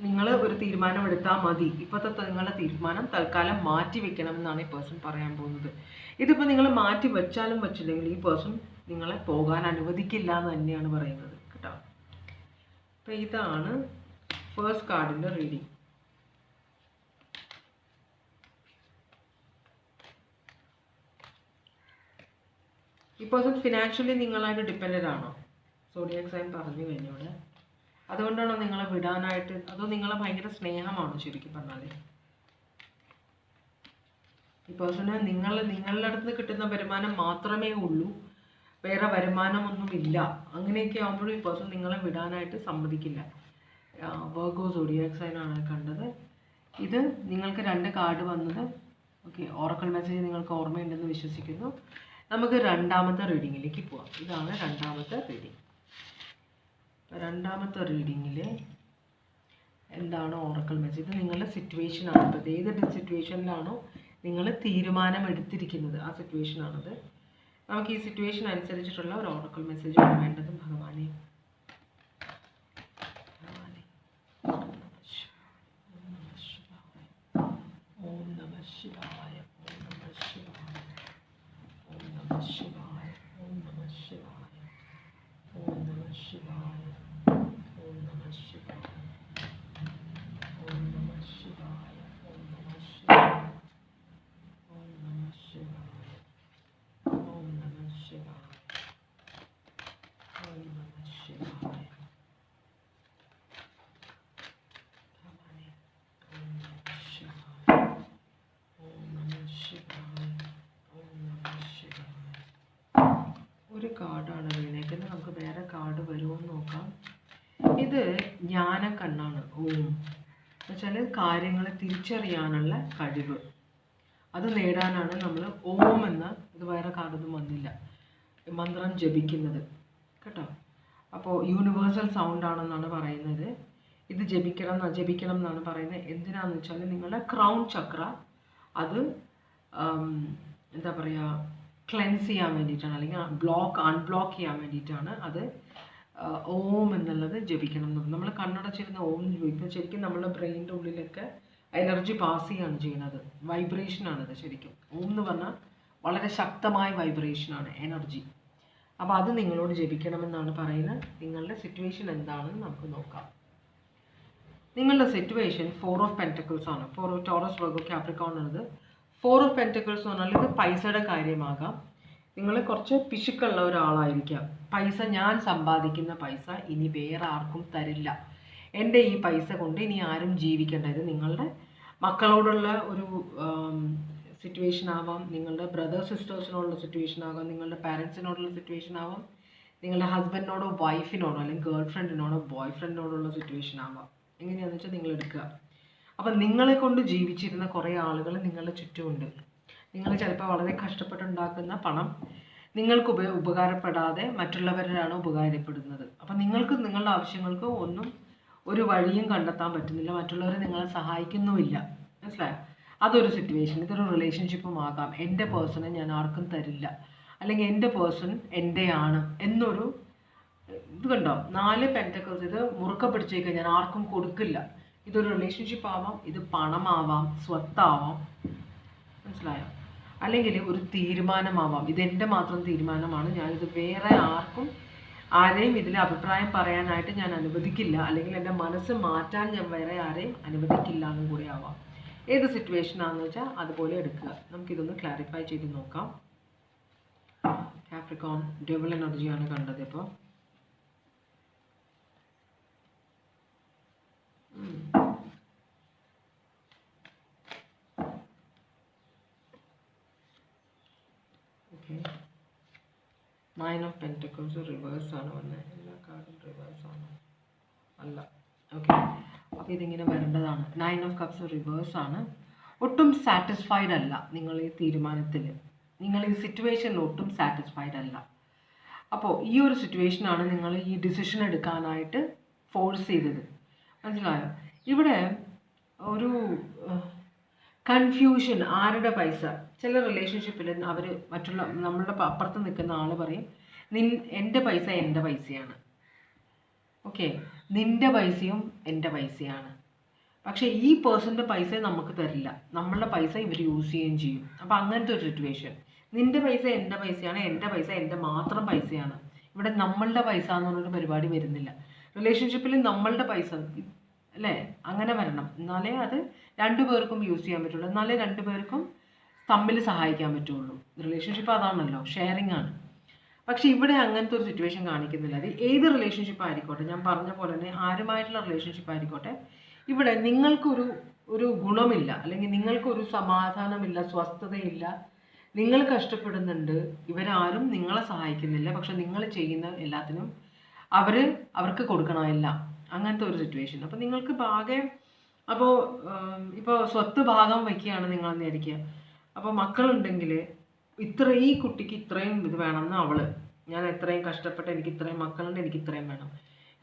നിങ്ങൾ ഒരു തീരുമാനം എടുത്താൽ മതി. ഇപ്പോഴത്തെ നിങ്ങളുടെ തീരുമാനം തൽക്കാലം മാറ്റി വെക്കണം എന്നാണ് ഈ പേഴ്സൺ പറയാൻ പോകുന്നത്. ഇതിപ്പോൾ നിങ്ങൾ മാറ്റി വെച്ചാലും വെച്ചില്ലെങ്കിൽ ഈ പേഴ്സൺ നിങ്ങളെ പോകാൻ അനുവദിക്കില്ല എന്ന് തന്നെയാണ് പറയുന്നത് കേട്ടോ. അപ്പോൾ ഇതാണ് ഫസ്റ്റ് കാർഡിൻ്റെ റീഡിങ്. ഈ പേഴ്സൺ ഫിനാൻഷ്യലി നിങ്ങളായിട്ട് ഡിപ്പെൻഡൻ്റ് ആണോ? സോഡിയാക് സൈൻ പറഞ്ഞു കഴിഞ്ഞോടെ. അതുകൊണ്ടാണോ നിങ്ങളെ വിടാനായിട്ട്, അതോ നിങ്ങളെ ഭയങ്കര സ്നേഹമാണോ ശരിക്കും പറഞ്ഞാൽ? ഈ പേഴ്സണ് നിങ്ങളുടെ അടുത്ത് കിട്ടുന്ന വരുമാനം മാത്രമേ ഉള്ളൂ, വേറെ വരുമാനമൊന്നുമില്ല. അങ്ങനെയൊക്കെ ആകുമ്പോഴും ഈ പേഴ്സൺ നിങ്ങളെ വിടാനായിട്ട് സമ്മതിക്കില്ല. വെർഗോ സോഡിയാക് സൈൻ ആണ് കണ്ടത്. ഇത് നിങ്ങൾക്ക് 2 കാർഡ് വന്നത്. ഓക്കെ, ഓറക്കിൾ മെസ്സേജ് നിങ്ങൾക്ക് ഓർമ്മയുണ്ടെന്ന് വിശ്വസിക്കുന്നു. നമുക്ക് രണ്ടാമത്തെ റീഡിങ്ങിലേക്ക് പോവാം. ഇതാണ് രണ്ടാമത്തെ റീഡിങ്. രണ്ടാമത്തെ റീഡിങ്ങിൽ എന്താണ് ഓറക്കിൾ മെസ്സേജ്? ഇത് നിങ്ങളുടെ സിറ്റുവേഷനാണ്. ഇപ്പോൾ ഏത് സിറ്റുവേഷനിലാണോ നിങ്ങൾ തീരുമാനം എടുത്തിരിക്കുന്നത് ആ സിറ്റുവേഷനാണത്. നമുക്ക് ഈ സിറ്റുവേഷൻ അനുസരിച്ചിട്ടുള്ള ഒരു ഓറക്കിൾ മെസ്സേജ് വേണ്ടത്. ഭഗവാനെ, ഓം നമഃ ശിവായ, ഓം നമഃ ശിവായ, ഓം നമഃ ശിവായ, ഓം നമഃ ശിവായ, ഓം നമഃ ശിവായ, ഓം നമഃ ശിവായ, ഓം നമഃ ശിവായ, ഓം നമഃ ശിവായ, ഓം നമഃ ശിവായ, ഓം നമഃ ശിവായ, ഓം നമഃ ശിവായ. ഒരു കാർഡാണ് വീണേക്കുന്നത്. നമുക്ക് വേറെ കാർഡ് വരുമോ എന്ന് നോക്കാം. ഇത് ജ്ഞാനക്കണ്ണാണ്. ഓം എന്നുവെച്ചാൽ കാര്യങ്ങളെ തിരിച്ചറിയാനുള്ള കഴിവ്, അത് നേടാനാണ് നമ്മൾ ഓം എന്ന, ഇത് വേറെ കാർഡൊന്നും വന്നില്ല, മന്ത്രം ജപിക്കുന്നത് കേട്ടോ. അപ്പോൾ യൂണിവേഴ്സൽ സൗണ്ട് ആണെന്നാണ് പറയുന്നത്. ഇത് ജപിക്കണം എന്നാണ് പറയുന്നത്. എന്തിനാണെന്ന് വെച്ചാൽ നിങ്ങളുടെ ക്രൗൺ ചക്ര അത് എന്താ പറയുക, ക്ലെൻസ് ചെയ്യാൻ വേണ്ടിയിട്ടാണ്, അല്ലെങ്കിൽ അൺബ്ലോക്ക് ചെയ്യാൻ വേണ്ടിയിട്ടാണ് അത് ഓം എന്നുള്ളത് ജപിക്കണം എന്നുള്ളത്. നമ്മൾ കണ്ണടച്ചിരുന്ന ഓം ജപിക്കും. ശരിക്കും നമ്മുടെ ബ്രെയിനിൻ്റെ ഉള്ളിലൊക്കെ എനർജി പാസ് ചെയ്യുകയാണ് ചെയ്യുന്നത്. വൈബ്രേഷനാണിത് ശരിക്കും. ഓം എന്ന് പറഞ്ഞാൽ വളരെ ശക്തമായ വൈബ്രേഷനാണ്, എനർജി. അപ്പോൾ അത് നിങ്ങളോട് ജപിക്കണമെന്നാണ് പറയുന്നത്. നിങ്ങളുടെ സിറ്റുവേഷൻ എന്താണെന്ന് നമുക്ക് നോക്കാം. നിങ്ങളുടെ സിറ്റുവേഷൻ 4 ഓഫ് പെൻറ്റക്കിൾസ് ആണ്. ടോറസ്, വെർഗോ, കാപ്രിക്കോൺ ആണിത്. 4 ഓഫ് പെൻറ്റക്കിൾസ് എന്ന് പറഞ്ഞാൽ ഇത് പൈസയുടെ കാര്യമാകാം. നിങ്ങൾ കുറച്ച് പിശുക്കുള്ള ഒരാളായിരിക്കാം. പൈസ, ഞാൻ സമ്പാദിക്കുന്ന പൈസ ഇനി വേറെ ആർക്കും തരില്ല, എൻ്റെ ഈ പൈസ കൊണ്ട് ഇനി ആരും ജീവിക്കേണ്ട. ഇത് നിങ്ങളുടെ മക്കളോടുള്ള ഒരു സിറ്റുവേഷൻ ആവാം, നിങ്ങളുടെ ബ്രദേഴ്സ് സിസ്റ്റേഴ്സിനോടുള്ള സിറ്റുവേഷൻ ആകാം, നിങ്ങളുടെ പാരൻസിനോടുള്ള സിറ്റുവേഷൻ ആവാം, നിങ്ങളുടെ ഹസ്ബൻഡിനോടോ വൈഫിനോടോ അല്ലെങ്കിൽ ഗേൾ ഫ്രണ്ടിനോടോ ബോയ് ഫ്രണ്ടിനോടുള്ള സിറ്റുവേഷൻ ആവാം. എങ്ങനെയാണെന്ന് വെച്ചാൽ നിങ്ങൾ എടുക്കുക. അപ്പം നിങ്ങളെ കൊണ്ട് ജീവിച്ചിരുന്ന കുറേ ആളുകൾ നിങ്ങളുടെ ചുറ്റുമുണ്ട്. നിങ്ങൾ ചിലപ്പോൾ വളരെ കഷ്ടപ്പെട്ടുണ്ടാക്കുന്ന പണം നിങ്ങൾക്ക് ഉപകാരപ്പെടാതെ മറ്റുള്ളവരാണ് ഉപകാരപ്പെടുന്നത്. അപ്പം നിങ്ങൾക്ക് നിങ്ങളുടെ ആവശ്യങ്ങൾക്ക് ഒന്നും ഒരു വഴിയും കണ്ടെത്താൻ പറ്റുന്നില്ല, മറ്റുള്ളവർ നിങ്ങളെ സഹായിക്കുന്നുമില്ല. മനസ്സിലായോ? അതൊരു സിറ്റുവേഷൻ. ഇതൊരു റിലേഷൻഷിപ്പും ആകാം. എൻ്റെ പേഴ്സണെ ഞാൻ ആർക്കും തരില്ല, അല്ലെങ്കിൽ എൻ്റെ പേഴ്സൺ എൻ്റെയാണ് എന്നൊരു ഇത് കണ്ടോ. 4 പെൻറ്റക്കിൾസ്. ഇത് മുറുക്ക പിടിച്ചേക്കുക, ഞാൻ ആർക്കും കൊടുക്കില്ല. ഇതൊരു റിലേഷൻഷിപ്പ് ആവാം, ഇത് പണമാവാം, സ്വത്താവാം. മനസ്സിലായോ? അല്ലെങ്കിൽ ഒരു തീരുമാനമാവാം, ഇതെൻ്റെ മാത്രം തീരുമാനമാണ്, ഞാനിത് വേറെ ആരെയും ഇതിൽ അഭിപ്രായം പറയാനായിട്ട് ഞാൻ അനുവദിക്കില്ല, അല്ലെങ്കിൽ എൻ്റെ മനസ്സ് മാറ്റാൻ ഞാൻ വേറെ ആരെയും അനുവദിക്കില്ല എന്നും കൂടി ആവാം. ഏത് സിറ്റുവേഷനാണെന്ന് വെച്ചാൽ അതുപോലെ എടുക്കുക. നമുക്കിതൊന്ന് ക്ലാരിഫൈ ചെയ്ത് നോക്കാം. കാപ്രിക്കോൺ ഡബിൾ എനർജിയാണ് കണ്ടത്. ഇപ്പോൾ ഓക്കെ, 9 ഓഫ് പെൻറ്റക്കിൾസ് റിവേഴ്സ് ആണ് വന്നത്. എല്ലാ കാർഡും റിവേഴ്സ് ആണ് അല്ല. ഓക്കെ, അപ്പോൾ ഇതിങ്ങനെ വരേണ്ടതാണ്. 9 ഓഫ് കപ്സ് റിവേഴ്സ് ആണ്. ഒട്ടും സാറ്റിസ്ഫൈഡ് അല്ല നിങ്ങൾ ഈ തീരുമാനത്തിൽ, നിങ്ങൾ ഈ സിറ്റുവേഷനിൽ ഒട്ടും സാറ്റിസ്ഫൈഡ് അല്ല. അപ്പോൾ ഈ ഒരു സിറ്റുവേഷനാണ് നിങ്ങൾ ഈ ഡിസിഷൻ എടുക്കാനായിട്ട് ഫോഴ്സ് ചെയ്തത്. മനസ്സിലായോ? ഇവിടെ ഒരു കൺഫ്യൂഷൻ. ആരുടെ പൈസ? ചില റിലേഷൻഷിപ്പിൽ അവർ നമ്മളുടെ അപ്പുറത്ത് നിൽക്കുന്ന ആൾ പറയും എൻ്റെ പൈസ എൻ്റെ പൈസയാണ്. ഓക്കെ, നിൻ്റെ പൈസയും എൻ്റെ പൈസയാണ്. പക്ഷേ ഈ പേഴ്സൻ്റെ പൈസ നമുക്ക് തരില്ല, നമ്മളുടെ പൈസ ഇവർ യൂസ് ചെയ്യുകയും ചെയ്യും. അപ്പോൾ അങ്ങനത്തെ ഒരു സിറ്റുവേഷൻ. നിൻ്റെ പൈസ എൻ്റെ പൈസയാണ്, എൻ്റെ പൈസ എൻ്റെ മാത്രം പൈസയാണ്. ഇവിടെ നമ്മളുടെ പൈസ എന്നുള്ളൊരു പരിപാടി വരുന്നില്ല. റിലേഷൻഷിപ്പിൽ നമ്മളുടെ പൈസ അല്ലേ, അങ്ങനെ വരണം. എന്നാലേ അത് രണ്ടുപേർക്കും യൂസ് ചെയ്യാൻ പറ്റുള്ളൂ, എന്നാലേ രണ്ടുപേർക്കും തമ്മിൽ സഹായിക്കാൻ പറ്റുള്ളൂ. റിലേഷൻഷിപ്പ് അതാണല്ലോ, ഷെയറിങ് ആണ്. പക്ഷെ ഇവിടെ അങ്ങനത്തെ ഒരു സിറ്റുവേഷൻ കാണിക്കുന്നില്ല. അത് ഏത് റിലേഷൻഷിപ്പ് ആയിക്കോട്ടെ, ഞാൻ പറഞ്ഞ പോലെ തന്നെ ആരുമായിട്ടുള്ള റിലേഷൻഷിപ്പ് ആയിക്കോട്ടെ, ഇവിടെ നിങ്ങൾക്കൊരു ഗുണമില്ല, അല്ലെങ്കിൽ നിങ്ങൾക്കൊരു സമാധാനമില്ല, സ്വസ്ഥതയില്ല, നിങ്ങൾ കഷ്ടപ്പെടുന്നുണ്ട്, ഇവരാരും നിങ്ങളെ സഹായിക്കുന്നില്ല, പക്ഷെ നിങ്ങൾ ചെയ്യുന്ന എല്ലാത്തിനും അവർക്ക് കൊടുക്കണം എല്ലാം. അങ്ങനത്തെ ഒരു സിറ്റുവേഷൻ. അപ്പോൾ നിങ്ങൾക്ക് ഇപ്പോൾ സ്വത്ത് ഭാഗം വയ്ക്കുകയാണ് നിങ്ങളെന്ന് വിചാരിക്കുക. അപ്പോൾ മക്കളുണ്ടെങ്കിൽ ഈ കുട്ടിക്ക് ഇത്രയും ഇത് വേണമെന്ന് ഞാൻ എത്രയും കഷ്ടപ്പെട്ട് എനിക്ക് ഇത്രയും മക്കളുണ്ട്, എനിക്ക് ഇത്രയും വേണം.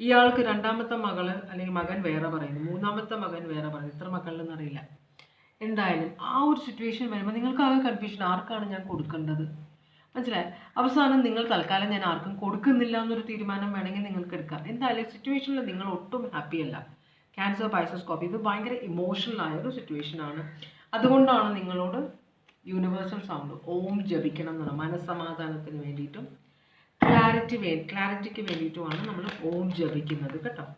ഇയാൾക്ക് രണ്ടാമത്തെ മകള് അല്ലെങ്കിൽ മകൻ വേറെ പറയുന്നു, മൂന്നാമത്തെ മകൻ വേറെ പറയുന്നു, ഇത്ര മക്കളുണ്ടെന്ന് അറിയില്ല. എന്തായാലും ആ ഒരു സിറ്റുവേഷൻ വരുമ്പോൾ നിങ്ങൾക്ക് ആകെ കൺഫ്യൂഷൻ, ആർക്കാണ് ഞാൻ കൊടുക്കേണ്ടത്? മനസ്സിലായി? അവസാനം നിങ്ങൾ തൽക്കാലം ഞാൻ ആർക്കും കൊടുക്കുന്നില്ല എന്നൊരു തീരുമാനം വേണമെങ്കിൽ നിങ്ങൾക്ക് എടുക്കാം. എന്തായാലും സിറ്റുവേഷനിൽ നിങ്ങൾ ഒട്ടും ഹാപ്പി അല്ല. ക്യാൻസർ, പൈസസ്, കോപ്പി, ഇത് ഭയങ്കര ഇമോഷണൽ ആയൊരു സിറ്റുവേഷനാണ്. അതുകൊണ്ടാണ് നിങ്ങളോട് യൂണിവേഴ്സൽ സൗണ്ട് ഓം ജപിക്കണം എന്നാണ്. മനസ്സമാധാനത്തിന് വേണ്ടിയിട്ടും ക്ലാരിറ്റിക്ക് വേണ്ടിയിട്ടുമാണ് നമ്മൾ ഓം ജപിക്കുന്നത് കേട്ടോ.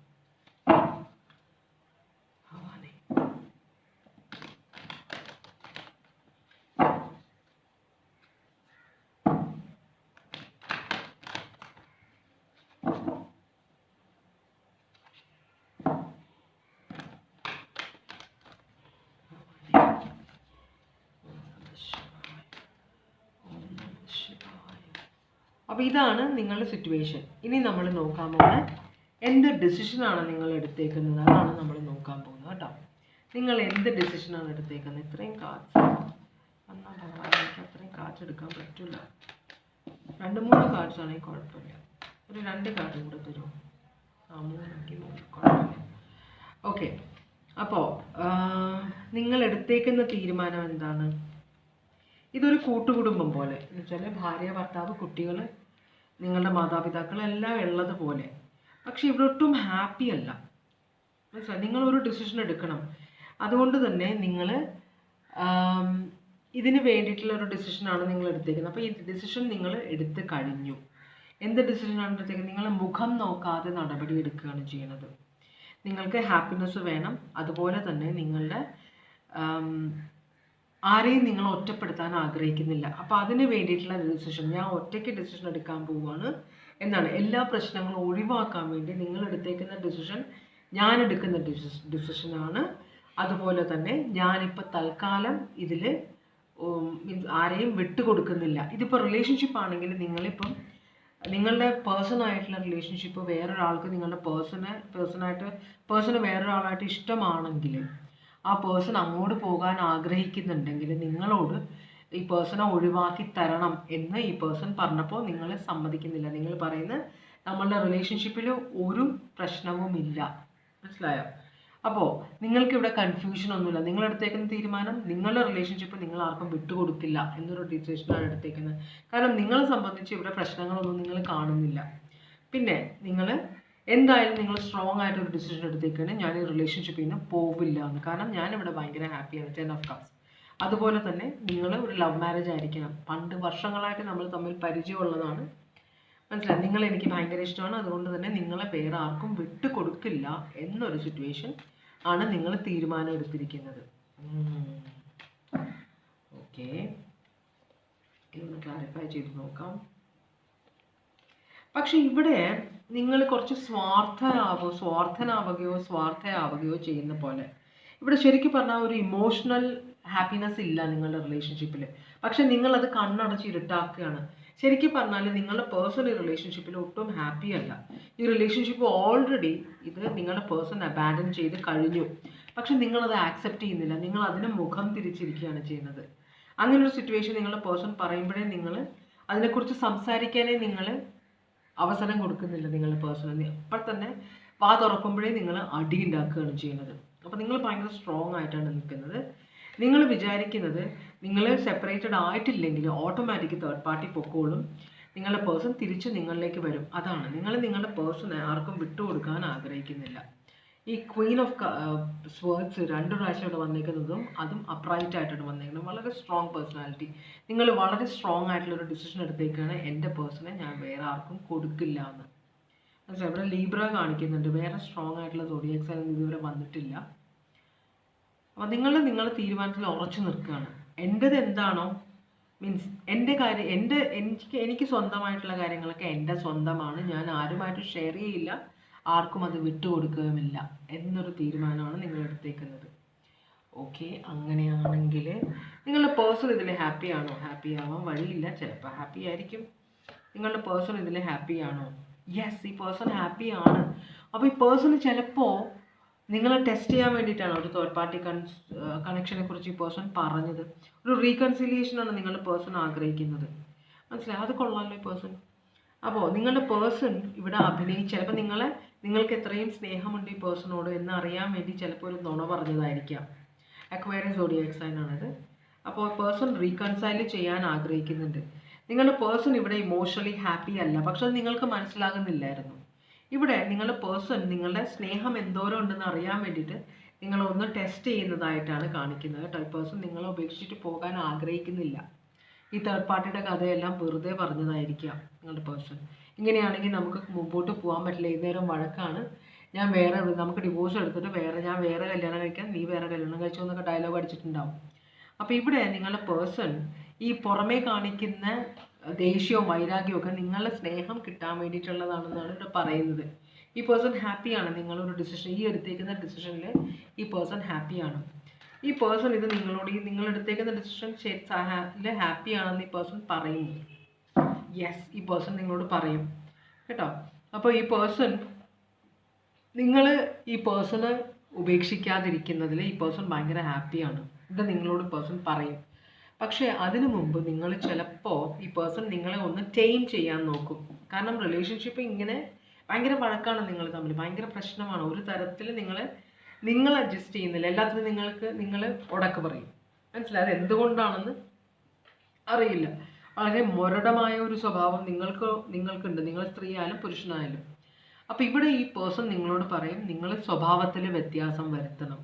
അപ്പോൾ ഇതാണ് നിങ്ങളുടെ സിറ്റുവേഷൻ. ഇനി നമ്മൾ നോക്കാൻ പോകുന്നത് എന്ത് ഡിസിഷനാണ് നിങ്ങൾ എടുത്തേക്കുന്നത്, അതാണ് നമ്മൾ നോക്കാൻ പോകുന്നത് കേട്ടോ. നിങ്ങൾ എന്ത് ഡിസിഷനാണ് എടുത്തേക്കുന്നത്? ഇത്രയും കാർഡ്സ് എന്നാൽ എനിക്ക് അത്രയും കാർഡ്സ് എടുക്കാൻ പറ്റില്ല. 2-3 കാർഡ്സ് ആണെങ്കിൽ കുഴപ്പമില്ല. ഒരു 2 കാർഡ് കൂടെ തരുമോ? 3 കുഴപ്പമില്ല. ഓക്കെ, അപ്പോൾ നിങ്ങൾ എടുത്തേക്കുന്ന തീരുമാനം എന്താണ്? ഇതൊരു കൂട്ടുകുടുംബം പോലെ എന്ന് വെച്ചാൽ ഭാര്യ, ഭർത്താവ്, കുട്ടികൾ, നിങ്ങളുടെ മാതാപിതാക്കൾ എല്ലാം ഉള്ളതുപോലെ. പക്ഷെ ഇവിടെ ഒട്ടും ഹാപ്പി അല്ല. മനസ്സിലായി? നിങ്ങളൊരു ഡിസിഷൻ എടുക്കണം. അതുകൊണ്ട് തന്നെ നിങ്ങൾ ഇതിന് വേണ്ടിയിട്ടുള്ള ഒരു ഡിസിഷനാണ് നിങ്ങൾ എടുത്തേക്കുന്നത്. അപ്പോൾ ഈ ഡിസിഷൻ നിങ്ങൾ എടുത്ത് കഴിഞ്ഞു. എന്ത് ഡിസിഷനാണ് എടുത്തേക്കുന്നത്? നിങ്ങൾ മുഖം നോക്കാതെ നടപടി എടുക്കുകയാണ് ചെയ്യുന്നത്. നിങ്ങൾക്ക് ഹാപ്പിനെസ് വേണം. അതുപോലെ തന്നെ നിങ്ങളുടെ ആരെയും നിങ്ങൾ ഒറ്റപ്പെടുത്താൻ ആഗ്രഹിക്കുന്നില്ല. അപ്പോൾ അതിന് വേണ്ടിയിട്ടുള്ള ഡിസിഷൻ, ഞാൻ ഒറ്റയ്ക്ക് ഡിസിഷൻ എടുക്കാൻ പോവുകയാണ് എന്നാണ്. എല്ലാ പ്രശ്നങ്ങളും ഒഴിവാക്കാൻ വേണ്ടി നിങ്ങൾ എടുത്തേക്കുന്ന ഡിസിഷൻ ഞാൻ എടുക്കുന്ന ഡിസിഷനാണ്. അതുപോലെ തന്നെ ഞാനിപ്പോൾ തൽക്കാലം ഇതിൽ ആരെയും വിട്ടുകൊടുക്കുന്നില്ല. ഇതിപ്പോൾ റിലേഷൻഷിപ്പ് ആണെങ്കിൽ നിങ്ങളിപ്പം നിങ്ങളുടെ പേഴ്സണായിട്ടുള്ള റിലേഷൻഷിപ്പ് വേറൊരാൾക്ക് നിങ്ങളുടെ പേഴ്സണ് വേറൊരാളായിട്ട് ഇഷ്ടമാണെങ്കിൽ, ആ പേഴ്സൺ അങ്ങോട്ട് പോകാൻ ആഗ്രഹിക്കുന്നുണ്ടെങ്കിൽ നിങ്ങളോട് ഈ പേഴ്സണെ ഒഴിവാക്കി തരണം എന്ന് ഈ പേഴ്സൺ പറഞ്ഞപ്പോൾ നിങ്ങൾ സമ്മതിക്കുന്നില്ല. നിങ്ങൾ പറയുന്നത് നമ്മളുടെ റിലേഷൻഷിപ്പിൽ ഒരു പ്രശ്നവുമില്ല. മനസ്സിലായോ? അപ്പോൾ നിങ്ങൾക്കിവിടെ കൺഫ്യൂഷൻ ഒന്നുമില്ല. നിങ്ങളെടുത്തേക്കുന്ന തീരുമാനം നിങ്ങളുടെ റിലേഷൻഷിപ്പ് നിങ്ങൾ ആർക്കും വിട്ടുകൊടുക്കില്ല എന്നൊരു ഡിസിഷനാണ് എടുത്തേക്കുന്നത്. കാരണം നിങ്ങളെ സംബന്ധിച്ച് ഇവിടെ പ്രശ്നങ്ങളൊന്നും നിങ്ങൾ കാണുന്നില്ല. പിന്നെ നിങ്ങൾ എന്തായാലും നിങ്ങൾ സ്ട്രോങ് ആയിട്ടൊരു ഡിസിഷൻ എടുത്തേക്കാണ്, ഞാൻ ഈ റിലേഷൻഷിപ്പിൽ നിന്ന് പോവില്ല എന്ന്. കാരണം ഞാനിവിടെ ഭയങ്കര ഹാപ്പിയാണ്. 10 of Cups. അതുപോലെ തന്നെ നിങ്ങൾ ഒരു ലവ് മാരേജ് ആയിരിക്കണം. പണ്ട് വർഷങ്ങളായിട്ട് നമ്മൾ തമ്മിൽ പരിചയമുള്ളതാണ്. മനസ്സിലായി? നിങ്ങൾ എനിക്ക് ഭയങ്കര ഇഷ്ടമാണ്, അതുകൊണ്ട് തന്നെ നിങ്ങളെ വേറെ ആർക്കും വിട്ടു കൊടുക്കില്ല എന്നൊരു സിറ്റുവേഷൻ ആണ് നിങ്ങൾ തീരുമാനം എടുത്തിരിക്കുന്നത്. ഓക്കെ, ഇതൊന്ന് ക്ലാരിഫൈ ചെയ്ത് നോക്കാം. പക്ഷെ ഇവിടെ നിങ്ങൾ കുറച്ച് സ്വാർത്ഥനാവുകയോ ചെയ്യുന്ന പോലെ. ഇവിടെ ശരിക്കും പറഞ്ഞാൽ ഒരു ഇമോഷണൽ ഹാപ്പിനെസ് ഇല്ല നിങ്ങളുടെ റിലേഷൻഷിപ്പിൽ. പക്ഷെ നിങ്ങളത് കണ്ണടച്ച് ഇരുട്ടാക്കുകയാണ്. ശരിക്കും പറഞ്ഞാൽ നിങ്ങളുടെ പേഴ്സൺ ഈ റിലേഷൻഷിപ്പിൽ ഒട്ടും ഹാപ്പി അല്ല. ഈ റിലേഷൻഷിപ്പ് ഓൾറെഡി നിങ്ങളുടെ പേഴ്സൺ അബാൻഡൻ ചെയ്ത് കഴിഞ്ഞു. പക്ഷെ നിങ്ങളത് ആക്സെപ്റ്റ് ചെയ്യുന്നില്ല. നിങ്ങൾ അതിന് മുഖം തിരിച്ചിരിക്കുകയാണ് ചെയ്യുന്നത്. അങ്ങനൊരു സിറ്റുവേഷൻ നിങ്ങളുടെ പേഴ്സൺ പറയുമ്പോഴേ നിങ്ങൾ അതിനെക്കുറിച്ച് സംസാരിക്കാനേ നിങ്ങൾ അവസരം കൊടുക്കുന്നില്ല. നിങ്ങളുടെ പേഴ്സണലി അപ്പോൾ തന്നെ വാ തുറക്കുമ്പോഴേ നിങ്ങൾ അടി ഉണ്ടാക്കുകയാണ് ചെയ്യുന്നത്. അപ്പോൾ നിങ്ങൾ ഭയങ്കര സ്ട്രോങ് ആയിട്ടാണ് നിൽക്കുന്നത്. നിങ്ങൾ വിചാരിക്കുന്നത് നിങ്ങൾ സെപ്പറേറ്റഡ് ആയിട്ടില്ലെങ്കിൽ ഓട്ടോമാറ്റിക് തേർഡ് പാർട്ടി പൊക്കോളും, നിങ്ങളുടെ പേഴ്സൺ തിരിച്ച് നിങ്ങളിലേക്ക് വരും. അതാണ് നിങ്ങളുടെ പേഴ്സണെ ആർക്കും വിട്ടുകൊടുക്കാൻ ആഗ്രഹിക്കുന്നില്ല. ഈ ക്വീൻ ഓഫ് സ്വേർഡ്സ് 2 പ്രാവശ്യം ഇവിടെ വന്നേക്കുന്നതും അതും അപ്രൈറ്റ് ആയിട്ടാണ് വന്നേക്കുന്നത്. വളരെ സ്ട്രോങ് പേഴ്സണാലിറ്റി. നിങ്ങൾ വളരെ സ്ട്രോങ് ആയിട്ടുള്ളൊരു ഡിസിഷൻ എടുത്തേക്കാണ്, എൻ്റെ പേഴ്സണെ ഞാൻ വേറെ ആർക്കും കൊടുക്കില്ല എന്ന്. മനസ്സിലായി? ഇവിടെ ലീബ്ര കാണിക്കുന്നുണ്ട്. വേറെ സ്ട്രോങ് ആയിട്ടുള്ള സോഡിയാക് സൈൻ ഇതുവരെ വന്നിട്ടില്ല. അപ്പോൾ നിങ്ങളുടെ തീരുമാനത്തിൽ ഉറച്ചു നിൽക്കുകയാണ്. എൻ്റെത് എന്താണോ, മീൻസ് എൻ്റെ കാര്യം, എനിക്ക് സ്വന്തമായിട്ടുള്ള കാര്യങ്ങളൊക്കെ എൻ്റെ സ്വന്തമാണ്, ഞാൻ ആരുമായിട്ടും ഷെയർ ചെയ്യില്ല, ആർക്കും അത് വിട്ടുകൊടുക്കുകയുമില്ല എന്നൊരു തീരുമാനമാണ് നിങ്ങൾ എടുത്തേക്കുന്നത്. ഓക്കെ, അങ്ങനെയാണെങ്കിൽ നിങ്ങളുടെ പേഴ്സൺ ഇതിൽ ഹാപ്പി ആണോ? ഹാപ്പി ആവാൻ വഴിയില്ല, ചിലപ്പോൾ ഹാപ്പി ആയിരിക്കും. നിങ്ങളുടെ പേഴ്സൺ ഇതിൽ ഹാപ്പി ആണോ? യെസ്, ഈ പേഴ്സൺ ഹാപ്പി ആണ്. അപ്പോൾ ഈ പേഴ്സൺ ചിലപ്പോൾ നിങ്ങളെ ടെസ്റ്റ് ചെയ്യാൻ വേണ്ടിയിട്ടാണ് ഒരു തേർഡ് പാർട്ടി കണക്ഷനെ കുറിച്ച് ഈ പേഴ്സൺ പറഞ്ഞത്. ഒരു റീകൺസിലിയേഷനാണ് നിങ്ങളുടെ പേഴ്സൺ ആഗ്രഹിക്കുന്നത്. മനസ്സിലായി? അത് കൊള്ളാമല്ലോ ഈ പേഴ്സൺ. അപ്പോൾ നിങ്ങളുടെ പേഴ്സൺ ഇവിടെ ചിലപ്പോൾ നിങ്ങൾക്ക് എത്രയും സ്നേഹമുണ്ട് ഈ പേഴ്സണോട് എന്ന് അറിയാൻ വേണ്ടി ചിലപ്പോൾ ഒരു നുണ പറഞ്ഞതായിരിക്കാം. അക്വയറിയസ് സോഡിയാക് സൈൻ ആണിത്. അപ്പോൾ പേഴ്സൺ റീകൺസൈൽ ചെയ്യാൻ ആഗ്രഹിക്കുന്നുണ്ട്. നിങ്ങളുടെ പേഴ്സൺ ഇവിടെ ഇമോഷണലി ഹാപ്പി അല്ല, പക്ഷെ അത് നിങ്ങൾക്ക് മനസ്സിലാകുന്നില്ലായിരുന്നു. ഇവിടെ നിങ്ങളുടെ പേഴ്സൺ നിങ്ങളുടെ സ്നേഹം എന്തോരം ഉണ്ടെന്ന് അറിയാൻ വേണ്ടിയിട്ട് നിങ്ങളൊന്ന് ടെസ്റ്റ് ചെയ്യുന്നതായിട്ടാണ് കാണിക്കുന്നത് കേട്ടോ. ഈ പേഴ്സൺ നിങ്ങളെ ഉപേക്ഷിച്ചിട്ട് പോകാൻ ആഗ്രഹിക്കുന്നില്ല. ഈ തേർഡ് പാർട്ടിയുടെ കഥയെല്ലാം വെറുതെ പറഞ്ഞതായിരിക്കാം നിങ്ങളുടെ പേഴ്സൺ. ഇങ്ങനെയാണെങ്കിൽ നമുക്ക് മുമ്പോട്ട് പോകാൻ പറ്റില്ല, ഇന്നേരം വഴക്കാണ്, നമുക്ക് ഡിവോഴ്സ് എടുത്തിട്ട് ഞാൻ വേറെ കല്യാണം കഴിക്കാം, നീ വേറെ കല്യാണം കഴിച്ചോ എന്നൊക്കെ ഡയലോഗ് അടിച്ചിട്ടുണ്ടാവും. അപ്പോൾ ഇവിടെ നിങ്ങളുടെ പേഴ്സൺ ഈ പുറമേ കാണിക്കുന്ന ദേഷ്യവും വൈരാഗ്യവും ഒക്കെ നിങ്ങളുടെ സ്നേഹം കിട്ടാൻ വേണ്ടിയിട്ടുള്ളതാണെന്നാണ് ഇവിടെ പറയുന്നത്. ഈ പേഴ്സൺ ഹാപ്പിയാണ്. നിങ്ങളൊരു ഡിസിഷൻ, ഈ എടുത്തേക്കുന്ന ഡിസിഷനിൽ ഈ പേഴ്സൺ ഹാപ്പിയാണ്. ഈ പേഴ്സൺ ഇത് നിങ്ങൾ എടുത്തേക്കുന്ന ഡിസിഷൻ ഹാപ്പിയാണെന്ന് ഈ പേഴ്സൺ പറയുന്നു. യെസ്, ഈ പേഴ്സൺ നിങ്ങളോട് പറയും കേട്ടോ. അപ്പോൾ ഈ പേഴ്സൺ ഈ പേഴ്സണെ ഉപേക്ഷിക്കാതിരിക്കുന്നതിൽ ഈ പേഴ്സൺ ഭയങ്കര ഹാപ്പിയാണ്. ഇത് നിങ്ങളോട് പേഴ്സൺ പറയും. പക്ഷേ അതിനു മുമ്പ് നിങ്ങൾ ചിലപ്പോൾ ഈ പേഴ്സൺ നിങ്ങളെ ഒന്ന് ടൈം ചെയ്യാൻ നോക്കും. കാരണം റിലേഷൻഷിപ്പ് ഇങ്ങനെ ഭയങ്കര വഴക്കാണ് നിങ്ങൾ തമ്മിൽ, ഭയങ്കര പ്രശ്നമാണ്. ഒരു തരത്തിൽ നിങ്ങൾ അഡ്ജസ്റ്റ് ചെയ്യുന്നില്ല, എല്ലാത്തിനും നിങ്ങൾ ഉടക്ക് പറയും. മനസ്സിലായി? അത് എന്തുകൊണ്ടാണെന്ന് അറിയില്ല. വളരെ മുരടമായ ഒരു സ്വഭാവം നിങ്ങൾക്കുണ്ട്, നിങ്ങൾ സ്ത്രീ ആയാലും പുരുഷനായാലും. അപ്പോൾ ഇവിടെ ഈ പേഴ്സൺ നിങ്ങളോട് പറയും, നിങ്ങൾ സ്വഭാവത്തിൽ വ്യത്യാസം വരുത്തണം.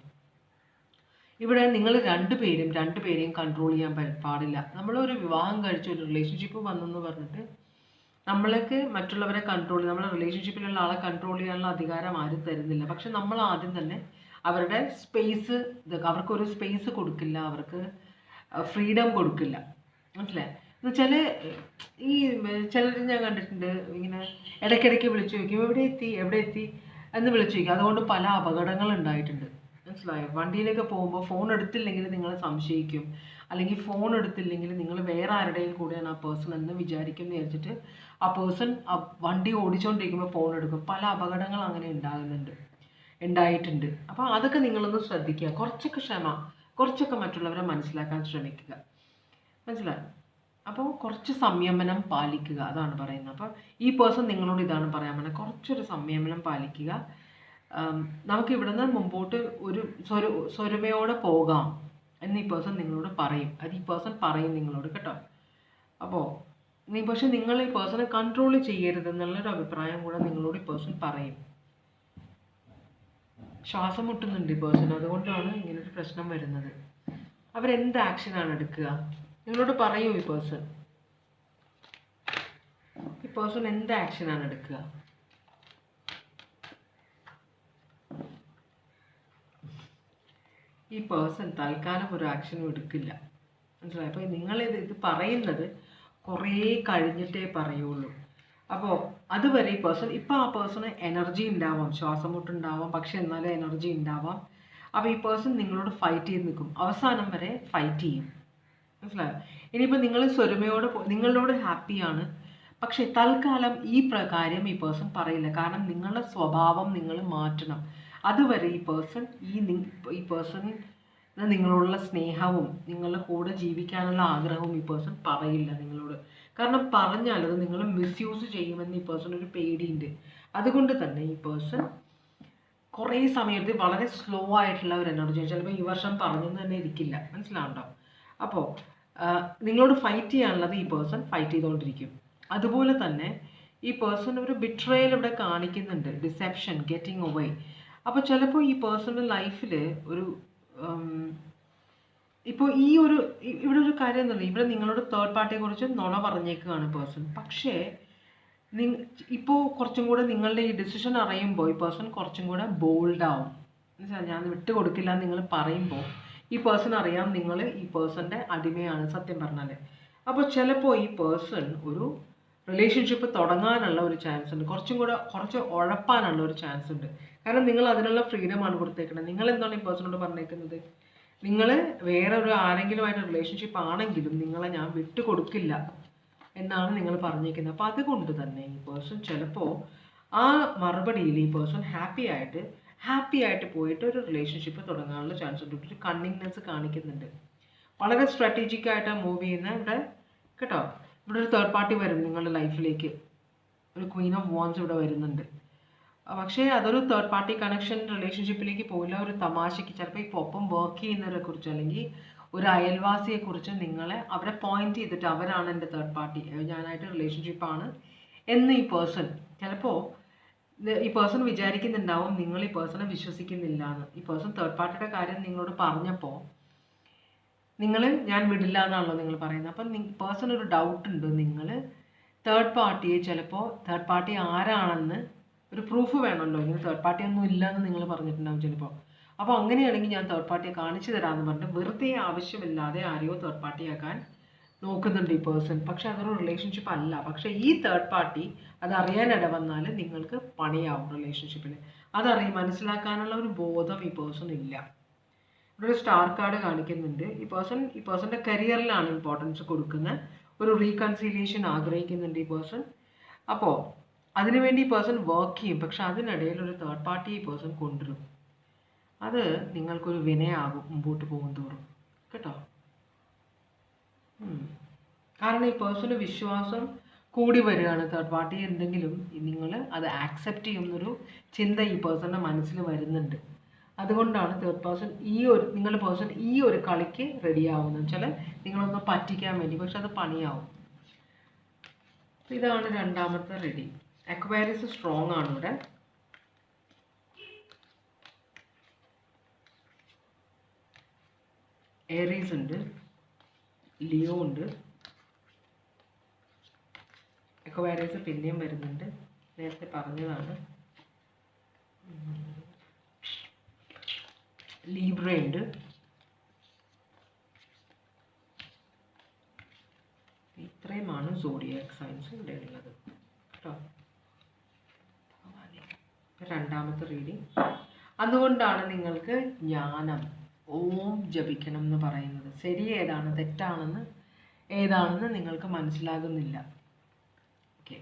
ഇവിടെ നിങ്ങൾ രണ്ടുപേരെയും കൺട്രോൾ ചെയ്യാൻ പാടില്ല. നമ്മളൊരു വിവാഹം കഴിച്ച ഒരു റിലേഷൻഷിപ്പ് വന്നെന്ന് പറഞ്ഞിട്ട് നമ്മൾക്ക് മറ്റുള്ളവരെ നമ്മുടെ റിലേഷൻഷിപ്പിലുള്ള ആളെ കൺട്രോൾ ചെയ്യാനുള്ള അധികാരം ആരും തരുന്നില്ല. പക്ഷെ നമ്മൾ ആദ്യം തന്നെ അവരുടെ അവർക്കൊരു സ്പേസ് കൊടുക്കില്ല, അവർക്ക് ഫ്രീഡം കൊടുക്കില്ല. മനസ്സിലായി? എന്നുവെച്ചാൽ ഈ ചിലർ ഞാൻ കണ്ടിട്ടുണ്ട്, ഇങ്ങനെ ഇടയ്ക്കിടയ്ക്ക് വിളിച്ചു ചോദിക്കും, എവിടെ എത്തി എന്ന് വിളിച്ചു ചോദിക്കും. അതുകൊണ്ട് പല അപകടങ്ങൾ ഉണ്ടായിട്ടുണ്ട്. മനസ്സിലായോ? വണ്ടിയിലൊക്കെ പോകുമ്പോൾ ഫോൺ എടുത്തില്ലെങ്കിൽ നിങ്ങൾ സംശയിക്കും, അല്ലെങ്കിൽ ഫോൺ എടുത്തില്ലെങ്കിൽ നിങ്ങൾ വേറെ ആരുടെയും കൂടെയാണ് ആ പേഴ്സൺ എന്ന് വിചാരിക്കും എന്ന് വിചാരിച്ചിട്ട് ആ പേഴ്സൺ വണ്ടി ഓടിച്ചുകൊണ്ടിരിക്കുമ്പോൾ ഫോൺ എടുക്കും. പല അപകടങ്ങൾ അങ്ങനെ ഉണ്ടായിട്ടുണ്ട്. അപ്പോൾ അതൊക്കെ നിങ്ങളൊന്ന് ശ്രദ്ധിക്കുക. കുറച്ചൊക്കെ മറ്റുള്ളവരെ മനസ്സിലാക്കാൻ ശ്രമിക്കുക. മനസ്സിലായി? അപ്പോൾ കുറച്ച് സംയമനം പാലിക്കുക, അതാണ് പറയുന്നത്. അപ്പോൾ ഈ പേഴ്സൺ നിങ്ങളോട് ഇതാണ് പറയാൻ പറയുന്നത്, കുറച്ചൊരു സംയമനം പാലിക്കുക. നമുക്ക് ഇവിടെ നിന്ന് മുമ്പോട്ട് ഒരു സ്വരമയോടെ പോകാം എന്ന് ഈ പേഴ്സൺ നിങ്ങളോട് പറയും. അത് ഈ പേഴ്സൺ പറയും നിങ്ങളോട് കേട്ടോ. അപ്പോൾ പക്ഷെ നിങ്ങൾ ഈ പേഴ്സണെ കൺട്രോൾ ചെയ്യരുതെന്നുള്ളൊരു അഭിപ്രായം കൂടെ നിങ്ങളോട് ഈ പേഴ്സൺ പറയും. ശ്വാസം മുട്ടുന്നുണ്ട് ഈ പേഴ്സൺ, അതുകൊണ്ടാണ് ഇങ്ങനൊരു പ്രശ്നം വരുന്നത്. അവരെന്ത് ആക്ഷനാണ് എടുക്കുക നിങ്ങളോട് പറയൂ. ഈ പേഴ്സൺ എന്ത് ആക്ഷനാണ് എടുക്കുക? ഈ പേഴ്സൺ തൽക്കാലം ഒരു ആക്ഷനും എടുക്കില്ല. മനസ്സിലായി? അപ്പോൾ ഇത് പറയുന്നത് കുറേ കഴിഞ്ഞിട്ടേ പറയുള്ളൂ. അപ്പോൾ അതുവരെ ആ പേഴ്സണ് എനർജി ഉണ്ടാവാം, ശ്വാസം മുട്ടുണ്ടാവാം, പക്ഷെ എന്നാലും എനർജി ഉണ്ടാവാം. അപ്പോൾ ഈ പേഴ്സൺ നിങ്ങളോട് ഫൈറ്റ് ചെയ്ത് നിൽക്കും, അവസാനം വരെ ഫൈറ്റ് ചെയ്യും. മനസ്സിലായോ? ഇനിയിപ്പോൾ നിങ്ങൾ സ്വരമയോട് നിങ്ങളോട് ഹാപ്പിയാണ്, പക്ഷെ തൽക്കാലം ഈ കാര്യം ഈ പേഴ്സൺ പറയില്ല. കാരണം നിങ്ങളുടെ സ്വഭാവം നിങ്ങൾ മാറ്റണം. അതുവരെ ഈ പേഴ്സൺ നിങ്ങളോടുള്ള സ്നേഹവും നിങ്ങളുടെ കൂടെ ജീവിക്കാനുള്ള ആഗ്രഹവും ഈ പേഴ്സൺ പറയില്ല നിങ്ങളോട്. കാരണം പറഞ്ഞാലത് നിങ്ങൾ മിസ്യൂസ് ചെയ്യുമെന്ന് ഈ പേഴ്സൺ ഒരു പേടിയുണ്ട്. അതുകൊണ്ട് തന്നെ ഈ പേഴ്സൺ കുറേ സമയത്ത് വളരെ സ്ലോ ആയിട്ടുള്ള ഒരു എനർജി, ചിലപ്പോൾ ഈ വർഷം പറഞ്ഞെന്ന് തന്നെ ഇരിക്കില്ല. മനസ്സിലാവുണ്ടോ? അപ്പോൾ നിങ്ങളോട് ഫൈറ്റ് ചെയ്യാനുള്ളത് ഈ പേഴ്സൺ ഫൈറ്റ് ചെയ്തുകൊണ്ടിരിക്കും. അതുപോലെ തന്നെ ഈ പേഴ്സൺ ഒരു ബിട്രയൽ ഇവിടെ കാണിക്കുന്നുണ്ട്, ഡിസെപ്ഷൻ, ഗെറ്റിംഗ് അവേ. അപ്പോൾ ചിലപ്പോൾ ഈ പേഴ്സണൽ ലൈഫിൽ ഒരു ഇപ്പോൾ ഇവിടെ ഒരു കാര്യം എന്താണ്, ഇവിടെ നിങ്ങളോട് തേർഡ് പാർട്ടിയെ കുറിച്ച് നുണ പറഞ്ഞേക്കുകയാണ് പേഴ്സൺ. പക്ഷേ ഇപ്പോൾ കുറച്ചും കൂടെ നിങ്ങളുടെ ഈ ഡിസിഷൻ അറിയുമ്പോൾ ഈ പേഴ്സൺ കുറച്ചും കൂടെ ബോൾഡ് ആവും. എന്നുവെച്ചാൽ ഞാൻ വിട്ടു കൊടുക്കില്ല നിങ്ങൾ പറയുമ്പോൾ ഈ പേഴ്സൺ അറിയാം നിങ്ങൾ ഈ പേഴ്സൻ്റെ അടിമയാണ് സത്യം പറഞ്ഞാൽ. അപ്പോൾ ചിലപ്പോൾ ഈ പേഴ്സൺ ഒരു റിലേഷൻഷിപ്പ് തുടങ്ങാനുള്ള ഒരു ചാൻസ് ഉണ്ട്, കുറച്ച് ഉഴപ്പാനുള്ള ഒരു ചാൻസ് ഉണ്ട്. കാരണം നിങ്ങൾ അതിനുള്ള ഫ്രീഡമാണ് കൊടുത്തേക്കുന്നത്. നിങ്ങൾ എന്താണ് ഈ പേഴ്സണോട് പറഞ്ഞേക്കുന്നത്, നിങ്ങൾ വേറെ ആരെങ്കിലുമായിട്ട് റിലേഷൻഷിപ്പ് ആണെങ്കിലും നിങ്ങളെ ഞാൻ വിട്ടു കൊടുക്കില്ല എന്നാണ് നിങ്ങൾ പറഞ്ഞേക്കുന്നത്. അപ്പോൾ അതുകൊണ്ട് തന്നെ ഈ പേഴ്സൺ ചിലപ്പോൾ ആ മറുപടിയിൽ ഈ പേഴ്സൺ ഹാപ്പി ആയിട്ട് പോയിട്ട് ഒരു റിലേഷൻഷിപ്പ് തുടങ്ങാനുള്ള ചാൻസ് ഉണ്ട്. ഒരു കണ്ണിങ്നെസ് കാണിക്കുന്നുണ്ട്, വളരെ സ്ട്രാറ്റജിക് ആയിട്ട് മൂവ് ചെയ്യുന്ന ഇവിടെ കേട്ടോ. ഇവിടെ ഒരു തേർഡ് പാർട്ടി വരും നിങ്ങളുടെ ലൈഫിലേക്ക്, ഒരു ക്വീൻ ഓഫ് വാൻസ് ഇവിടെ വരുന്നുണ്ട്. പക്ഷേ അതൊരു തേർഡ് പാർട്ടി കണക്ഷൻ റിലേഷൻഷിപ്പിലേക്ക് പോയില്ല, ഒരു തമാശയ്ക്ക് ചിലപ്പോൾ ഇപ്പോൾ ഒപ്പം വർക്ക് ചെയ്യുന്നവരെ കുറിച്ച് അല്ലെങ്കിൽ ഒരു അയൽവാസിയെക്കുറിച്ച് അവരെ പോയിന്റ് ചെയ്തിട്ട് അവരാണ് എൻ്റെ തേർഡ് പാർട്ടി, ഞാനായിട്ട് റിലേഷൻഷിപ്പാണ് എന്ന് ഈ പേഴ്സൺ ചിലപ്പോൾ വിചാരിക്കുന്നുണ്ടാവും. നിങ്ങൾ ഈ പേഴ്സണെ വിശ്വസിക്കുന്നില്ല എന്ന്. ഈ പേഴ്സൺ തേർഡ് പാർട്ടിയുടെ കാര്യം നിങ്ങളോട് പറഞ്ഞപ്പോൾ ഞാൻ വിടില്ല എന്നാണല്ലോ നിങ്ങൾ പറയുന്നത്. അപ്പം പേഴ്സൺ ഒരു ഡൗട്ട് ഉണ്ട്, നിങ്ങൾ തേർഡ് പാർട്ടിയെ ചിലപ്പോൾ തേർഡ് പാർട്ടി ആരാണെന്ന് ഒരു പ്രൂഫ് വേണമല്ലോ. ഇങ്ങനെ തേർഡ് പാർട്ടി ഒന്നും ഇല്ല എന്ന് നിങ്ങൾ പറഞ്ഞിട്ടുണ്ടാവും ചിലപ്പോൾ. അപ്പോൾ അങ്ങനെയാണെങ്കിൽ ഞാൻ തേർഡ് പാർട്ടിയെ കാണിച്ചു തരാമെന്ന് പറഞ്ഞിട്ട് വെറുതെ ആവശ്യമില്ലാതെ ആരെയോ തേർഡ് പാർട്ടിയാക്കാൻ നോക്കുന്നുണ്ട് ഈ പേഴ്സൺ. പക്ഷെ അതൊരു റിലേഷൻഷിപ്പ് അല്ല. പക്ഷേ ഈ തേർഡ് പാർട്ടി അതറിയാനിട വന്നാൽ നിങ്ങൾക്ക് പണിയാവും റിലേഷൻഷിപ്പിൽ. മനസ്സിലാക്കാനുള്ള ഒരു ബോധം ഈ പേഴ്സൺ ഇല്ല. ഇവിടെ ഒരു സ്റ്റാർ കാർഡ് കാണിക്കുന്നുണ്ട്. ഈ പേഴ്സൻ്റെ കരിയറിലാണ് ഇമ്പോർട്ടൻസ് കൊടുക്കുന്നത്. ഒരു റീകൺസീലിയേഷൻ ആഗ്രഹിക്കുന്നുണ്ട് ഈ പേഴ്സൺ. അപ്പോൾ അതിനുവേണ്ടി ഈ പേഴ്സൺ വർക്ക് ചെയ്യും. പക്ഷെ അതിനിടയിൽ ഒരു തേർഡ് പാർട്ടി ഈ പേഴ്സൺ കൊണ്ടുവരും. അത് നിങ്ങൾക്കൊരു വിനയാകും മുമ്പോട്ട് പോകും തോറും കേട്ടോ. കാരണം ഈ പേഴ്സണ് വിശ്വാസം കൂടി വരികയാണ്. തേർഡ് പാർട്ടി എന്തെങ്കിലും നിങ്ങൾ അത് ആക്സെപ്റ്റ് ചെയ്യുന്നൊരു ചിന്ത ഈ പേഴ്സണിൻ്റെ മനസ്സിൽ വരുന്നുണ്ട്. അതുകൊണ്ടാണ് നിങ്ങളുടെ പേഴ്സൺ ഈ ഒരു കളിക്ക് റെഡിയാവുന്നത്. വെച്ചാൽ നിങ്ങളൊന്ന് പറ്റിക്കാൻ വേണ്ടി. പക്ഷെ അത് പണിയാവും. ഇതാണ് രണ്ടാമത്തെ റെഡി. അക്വയറിയസ് സ്ട്രോങ് ആണ് ഇവിടെ. ഏറീസ് ഉണ്ട്, ലിയോ ഉണ്ട്, അക്വയറിയസ് പിന്നെയും വരുന്നുണ്ട്. നേരത്തെ പറഞ്ഞതാണ്. ലീബ്ര ഉണ്ട്. ഇത്രയുമാണ് സോഡിയാക് സൈൻസ് ഇവിടെ ഉള്ളത് കേട്ടോ. രണ്ടാമത്തെ റീഡിങ്. അതുകൊണ്ടാണ് നിങ്ങൾക്ക് ജ്ഞാനം, ഓം ജപിക്കണം എന്ന് പറയുന്നത്. ശരി ഏതാണ് ഏതാണെന്ന് നിങ്ങൾക്ക് മനസ്സിലാകുന്നില്ല. ഓക്കെ,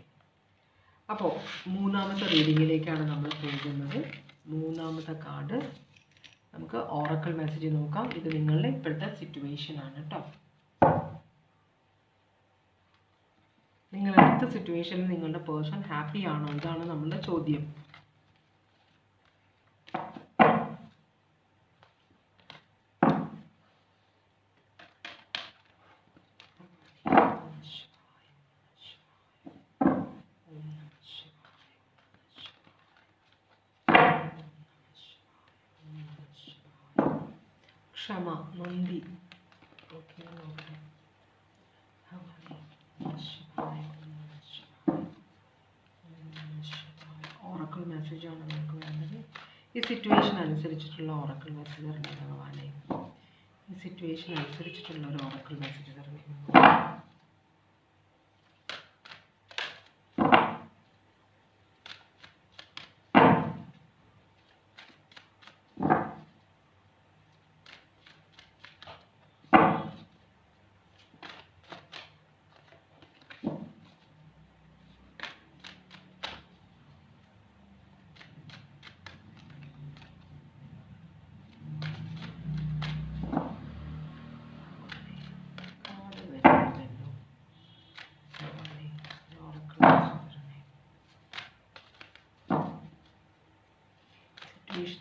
അപ്പോൾ മൂന്നാമത്തെ റീഡിങ്ങിലേക്കാണ് നമ്മൾ പോകുന്നത്. മൂന്നാമത്തെ കാർഡ് നമുക്ക് ഓറക്കിൾ മെസ്സേജ് നോക്കാം. ഇത് നിങ്ങളുടെ ഇപ്പോഴത്തെ സിറ്റുവേഷൻ ആണ് കേട്ടോ. നിങ്ങളെടുത്ത സിറ്റുവേഷനിൽ നിങ്ങളുടെ പേഴ്സൺ ഹാപ്പി ആണോ? ഇതാണ് നമ്മളുടെ ചോദ്യം. ക്ഷമ, നന്ദി. ഓക്കെ, ഓറക്കിൾ മെസ്സേജാണ് നമുക്ക് വേണ്ടത്. ഈ സിറ്റുവേഷൻ അനുസരിച്ചിട്ടുള്ള ഓറക്കിൾ മെസ്സേജ് തരണേ ഭഗവാനെ. ഈ സിറ്റുവേഷൻ അനുസരിച്ചിട്ടുള്ള ഒരു ഓറക്കിൾ മെസ്സേജ് തരണേ.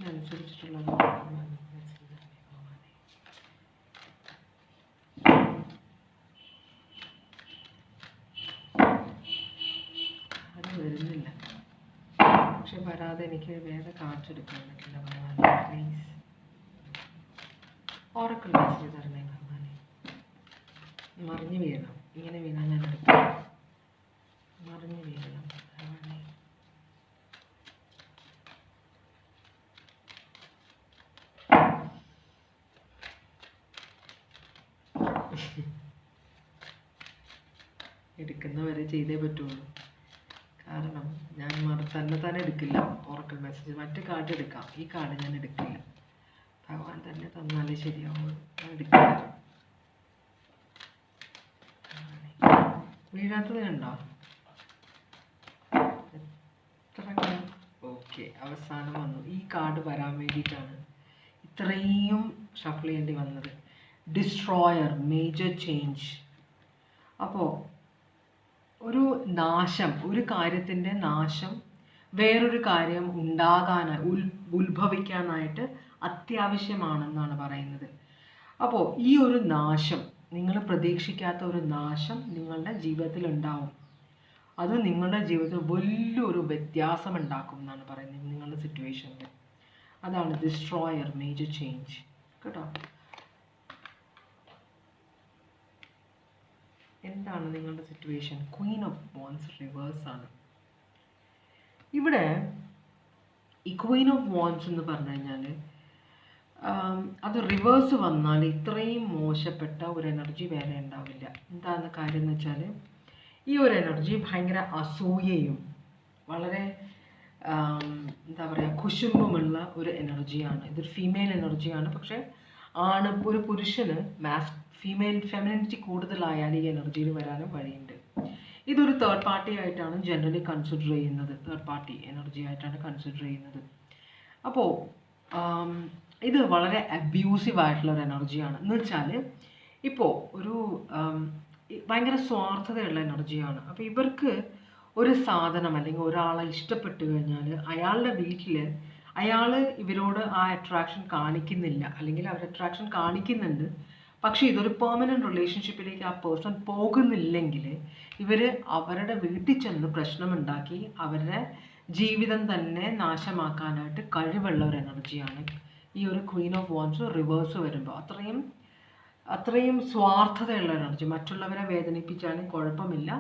അനുസരിച്ചിട്ടുള്ള വരാതെ എനിക്ക് വേറെ കാർഡ്സ് എടുക്കാൻ പറ്റില്ല ഭഗവാൻ. പ്ലീസ് ഓറക്കിൾ മെസ്സേജ് തരണേ ഭഗവാനെ. മറിഞ്ഞു വീഴണം, ഇങ്ങനെ വീണാൽ ഞാൻ എടുക്കും. മറിഞ്ഞു വീഴണം ഭഗവാനെ. എടുക്കുന്നവരെ ചെയ്തേ പറ്റുള്ളൂ. കാരണം ഞാൻ തന്നെ എടുക്കില്ല ഓറക്കിൾ മെസ്സേജ്. മറ്റു കാർഡ് എടുക്കാം, ഈ കാർഡ് ഞാൻ എടുക്കില്ല. ഭഗവാൻ തന്നെ തന്നാലേ ശരിയാവുള്ളൂ, ഞാൻ എടുക്കില്ല. വീഴാത്തത് കണ്ടോ? ഓക്കെ, അവസാനം വന്നു. ഈ കാർഡ് വരാൻ വേണ്ടിയിട്ടാണ് ഇത്രയും ഷഫിൾ ചെയ്യേണ്ടി വന്നത്. Destroyer, major change. അപ്പോൾ ഒരു നാശം, ഒരു കാര്യത്തിൻ്റെ നാശം വേറൊരു കാര്യം ഉത്ഭവിക്കാനായിട്ട് അത്യാവശ്യമാണെന്നാണ് പറയുന്നത്. അപ്പോൾ ഈ ഒരു നാശം, നിങ്ങൾ പ്രതീക്ഷിക്കാത്ത ഒരു നാശം നിങ്ങളുടെ ജീവിതത്തിൽ ഉണ്ടാവും. അത് നിങ്ങളുടെ ജീവിതത്തിൽ വലിയൊരു വ്യത്യാസം ഉണ്ടാക്കും എന്നാണ് പറയുന്നത് നിങ്ങളുടെ സിറ്റുവേഷനിൽ. അതാണ് ഡിസ്ട്രോയർ, മേജർ ചേഞ്ച്. കേട്ടോ, എന്താണ് നിങ്ങളുടെ situation? Queen of wands reverse ആണ് ഇവിടെ. ഈ ക്വീൻ ഓഫ് വാൻസ് എന്ന് പറഞ്ഞു കഴിഞ്ഞാൽ അത് റിവേഴ്സ് വന്നാൽ ഇത്രയും മോശപ്പെട്ട ഒരു എനർജി വേറെ ഉണ്ടാവില്ല. എന്താണെന്ന് കാര്യം എന്ന് വെച്ചാൽ, ഈ ഒരു എനർജി ഭയങ്കര അസൂയയും വളരെ എന്താ പറയുക, കുശുമ്പുമുള്ള ഒരു എനർജിയാണ്. ഇതൊരു ഫീമെയിൽ എനർജിയാണ്. പക്ഷേ ഒരു പുരുഷന് ഫെമിനിറ്റി കൂടുതലായാൽ ഈ എനർജിയിൽ വരാനും വഴിയുണ്ട്. ഇതൊരു തേർഡ് പാർട്ടി ആയിട്ടാണ് ജനറലി കൺസിഡർ ചെയ്യുന്നത്. തേർഡ് പാർട്ടി എനർജി ആയിട്ടാണ് കൺസിഡർ ചെയ്യുന്നത്. അപ്പോൾ ഇത് വളരെ അബ്യൂസീവ് ആയിട്ടുള്ള ഒരു എനർജിയാണ്. എന്ന് വെച്ചാൽ ഇപ്പോൾ ഒരു ഭയങ്കര സ്വാർത്ഥതയുള്ള എനർജിയാണ്. അപ്പോൾ ഇവർക്ക് ഒരു സാധനം അല്ലെങ്കിൽ ഒരാളെ ഇഷ്ടപ്പെട്ടു കഴിഞ്ഞാൽ അയാളുടെ വീട്ടിൽ അയാൾ ഇവരോട് ആ അട്രാക്ഷൻ കാണിക്കുന്നില്ല, അല്ലെങ്കിൽ അവർ അട്രാക്ഷൻ കാണിക്കുന്നുണ്ട്, പക്ഷേ ഇതൊരു പെർമനൻറ്റ് റിലേഷൻഷിപ്പിലേക്ക് ആ പേഴ്സൺ പോകുന്നില്ലെങ്കിൽ ഇവർ അവരുടെ വീട്ടിൽ ചെന്ന് പ്രശ്നമുണ്ടാക്കി അവരുടെ ജീവിതം തന്നെ നാശമാക്കാനായിട്ട് കഴിവുള്ള ഒരു എനർജിയാണ് ഈ ഒരു ക്വീൻ ഓഫ് വാൻസ് റിവേഴ്സ് വരുമ്പോൾ. അത്രയും സ്വാർത്ഥതയുള്ള എനർജി. മറ്റുള്ളവരെ വേദനിപ്പിച്ചാലും കുഴപ്പമില്ല,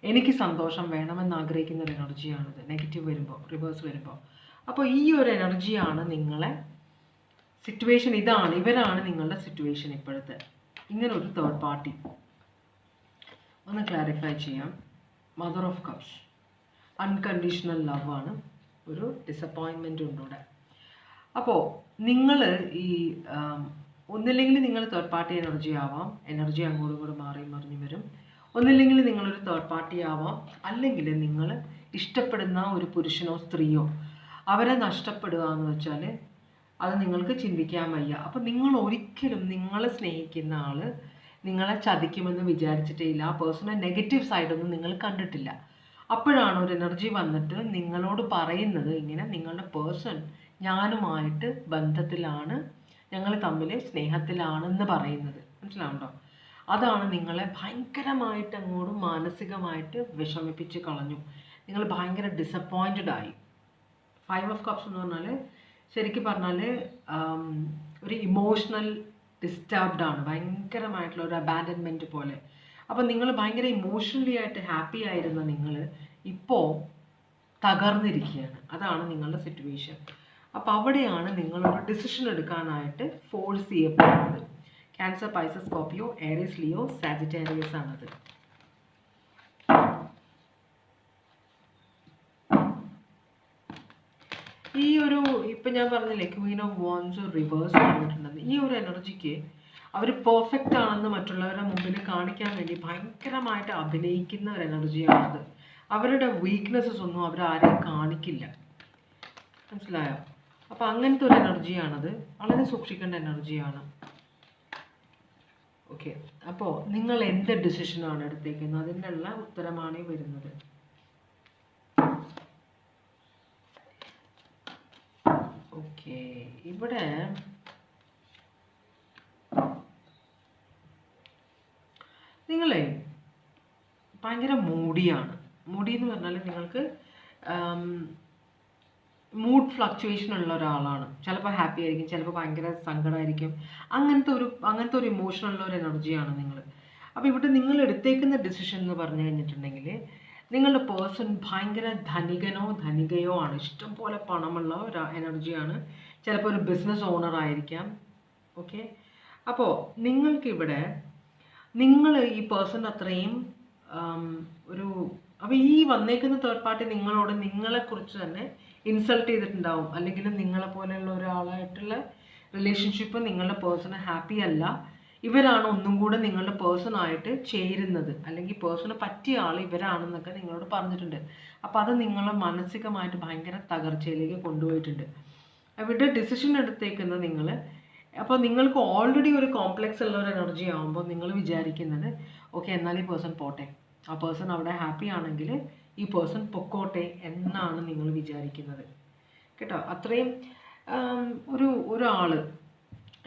എനിക്ക് സന്തോഷം വേണമെന്ന് ആഗ്രഹിക്കുന്ന ഒരു എനർജിയാണിത് നെഗറ്റീവ് വരുമ്പോൾ, റിവേഴ്സ് വരുമ്പോൾ. അപ്പോൾ ഈ ഒരു എനർജിയാണ് നിങ്ങളെ സിറ്റുവേഷൻ. ഇവരാണ് നിങ്ങളുടെ സിറ്റുവേഷൻ ഇപ്പോഴത്തെ. ഇങ്ങനെ ഒരു തേർഡ് പാർട്ടി ഒന്ന് ക്ലാരിഫൈ ചെയ്യാം. Mother of cups, unconditional love ആണ്. ഒരു ഡിസപ്പോയിൻമെൻ്റ് ഉണ്ട് ഇവിടെ. അപ്പോൾ നിങ്ങൾ ഈ ഒന്നില്ലെങ്കിൽ നിങ്ങൾ തേർഡ് പാർട്ടി എനർജി ആവാം, എനർജി അങ്ങോട്ടും ഇങ്ങോട്ടും മാറി മറിഞ്ഞു വരും. ഒന്നില്ലെങ്കിൽ നിങ്ങളൊരു തേർഡ് പാർട്ടി ആവാം, അല്ലെങ്കിൽ നിങ്ങൾ ഇഷ്ടപ്പെടുന്ന ഒരു പുരുഷനോ സ്ത്രീയോ അവരെ നഷ്ടപ്പെടുക എന്ന് വെച്ചാൽ അത് നിങ്ങൾക്ക് ചിന്തിക്കാൻ വയ്യ. അപ്പോൾ നിങ്ങൾ ഒരിക്കലും നിങ്ങളെ സ്നേഹിക്കുന്ന ആൾ നിങ്ങളെ ചതിക്കുമെന്ന് വിചാരിച്ചിട്ടേ ഇല്ല. ആ പേഴ്സണൽ നെഗറ്റീവ് സൈഡൊന്നും നിങ്ങൾ കണ്ടിട്ടില്ല. അപ്പോഴാണ് ഒരു എനർജി വന്നിട്ട് നിങ്ങളോട് പറയുന്നത്, ഇങ്ങനെ നിങ്ങളുടെ പേഴ്സൺ ഞാനുമായിട്ട് ബന്ധത്തിലാണ്, ഞങ്ങൾ തമ്മിൽ സ്നേഹത്തിലാണെന്ന് പറയുന്നത്. മനസ്സിലാവുണ്ടോ? അതാണ് നിങ്ങളെ ഭയങ്കരമായിട്ട് അങ്ങോട്ടും മാനസികമായിട്ട് വിഷമിപ്പിച്ച് കളഞ്ഞു. നിങ്ങൾ ഭയങ്കര ഡിസപ്പോയിൻറ്റഡ് ആയി. 5 ഓഫ് കപ്സ് എന്ന് പറഞ്ഞാൽ ശരിക്കും പറഞ്ഞാൽ ഒരു ഇമോഷണൽ ഡിസ്റ്റർബ്ഡ് ആണ്, ഭയങ്കരമായിട്ടുള്ള ഒരു അബാൻഡൻമെൻറ്റ് പോലെ. അപ്പോൾ നിങ്ങൾ ഭയങ്കര ഇമോഷണലി ആയിട്ട് ഹാപ്പി ആയിരുന്ന നിങ്ങൾ ഇപ്പോൾ തകർന്നിരിക്കുകയാണ്. അതാണ് നിങ്ങളുടെ സിറ്റുവേഷൻ. അപ്പോൾ അവിടെയാണ് നിങ്ങളൊരു ഡിസിഷൻ എടുക്കാനായിട്ട് ഫോഴ്സ് ചെയ്യപ്പെടുന്നത്. Cancer, Pisces, Scorpio, Aries, Leo, Sagittarius ആണത്. ഈ ഒരു ഇപ്പം ഞാൻ പറഞ്ഞില്ലേ ക്വീൻ ഓഫ് വാൻസ് റിവേഴ്സ് ആയിട്ടുണ്ടെന്ന്, ഈ ഒരു എനർജിക്ക് അവർ പെർഫെക്റ്റ് ആണെന്ന് മറ്റുള്ളവരുടെ മുമ്പിൽ കാണിക്കാൻ വേണ്ടി ഭയങ്കരമായിട്ട് അഭിനയിക്കുന്ന ഒരു എനർജിയാണത്. അവരുടെ വീക്ക്നെസ്സസ് ഒന്നും അവർ ആരെയും കാണിക്കില്ല. മനസ്സിലായോ? അപ്പോൾ അങ്ങനത്തെ ഒരു എനർജിയാണത്. വളരെ സൂക്ഷിക്കേണ്ട എനർജിയാണ്. ഓക്കെ, അപ്പോൾ നിങ്ങൾ എന്ത് ഡിസിഷനാണ് എടുത്തേക്കുന്നത് അതിൻ്റെ ഉള്ള ഉത്തരമാണ് വരുന്നത്. ഓക്കെ, ഇവിടെ നിങ്ങളെ ഭയങ്കര മൂടിയാണ്. മൂടി എന്ന് പറഞ്ഞാൽ നിങ്ങൾക്ക് മൂഡ് ഫ്ലക്ച്വേഷൻ ഉള്ള ഒരാളാണ്. ചിലപ്പോൾ ഹാപ്പി ആയിരിക്കും, ചിലപ്പോൾ ഭയങ്കര സങ്കടമായിരിക്കും. അങ്ങനത്തെ ഒരു ഇമോഷനുള്ള ഒരു എനർജിയാണ് നിങ്ങൾ. അപ്പോൾ ഇവിടെ നിങ്ങൾ എടുത്തേക്കുന്ന ഡിസിഷൻ എന്ന് പറഞ്ഞു കഴിഞ്ഞിട്ടുണ്ടെങ്കിൽ, നിങ്ങളുടെ പേഴ്സൺ ഭയങ്കര ധനികനോ ധനികയോ ആണ്. ഇഷ്ടംപോലെ പണമുള്ള ഒരു എനർജിയാണ്. ചിലപ്പോൾ ഒരു ബിസിനസ് ഓണർ ആയിരിക്കാം. ഓക്കെ, അപ്പോൾ നിങ്ങൾക്കിവിടെ ഈ പേഴ്സൺ അത്രയും ഒരു, അപ്പോൾ ഈ വന്നേക്കുന്ന തേർഡ് പാർട്ടി നിങ്ങളോട് നിങ്ങളെക്കുറിച്ച് തന്നെ ഇൻസൾട്ട് ചെയ്തിട്ടുണ്ടാവും. അല്ലെങ്കിൽ നിങ്ങളെ പോലെയുള്ള ഒരാളായിട്ടുള്ള റിലേഷൻഷിപ്പ് നിങ്ങളുടെ പേഴ്സണ് ഹാപ്പി അല്ല. ഇവരാണ് ഒന്നും കൂടെ നിങ്ങളുടെ പേഴ്സണായിട്ട് ചേരുന്നത്, അല്ലെങ്കിൽ പേഴ്സണ് പറ്റിയ ആൾ ഇവരാണെന്നൊക്കെ നിങ്ങളോട് പറഞ്ഞിട്ടുണ്ട്. അപ്പോൾ അത് നിങ്ങളെ മാനസികമായിട്ട് ഭയങ്കര തകർച്ചയിലേക്ക് കൊണ്ടുപോയിട്ടുണ്ട്. ഇവിടെ ഡിസിഷൻ എടുത്തേക്കുന്നത് നിങ്ങൾ. അപ്പോൾ നിങ്ങൾക്ക് ഓൾറെഡി ഒരു കോംപ്ലക്സ് ഉള്ള ഒരു എനർജി ആകുമ്പോൾ നിങ്ങൾ വിചാരിക്കുന്നത് ഓക്കെ, എന്നാൽ ഈ പേഴ്സൺ പോട്ടെ, ആ പേഴ്സൺ അവിടെ ഹാപ്പി ആണെങ്കിൽ ഈ പേഴ്സൺ പൊക്കോട്ടെ എന്നാണ് നിങ്ങൾ വിചാരിക്കുന്നത് കേട്ടോ. അത്രയും ഒരാൾ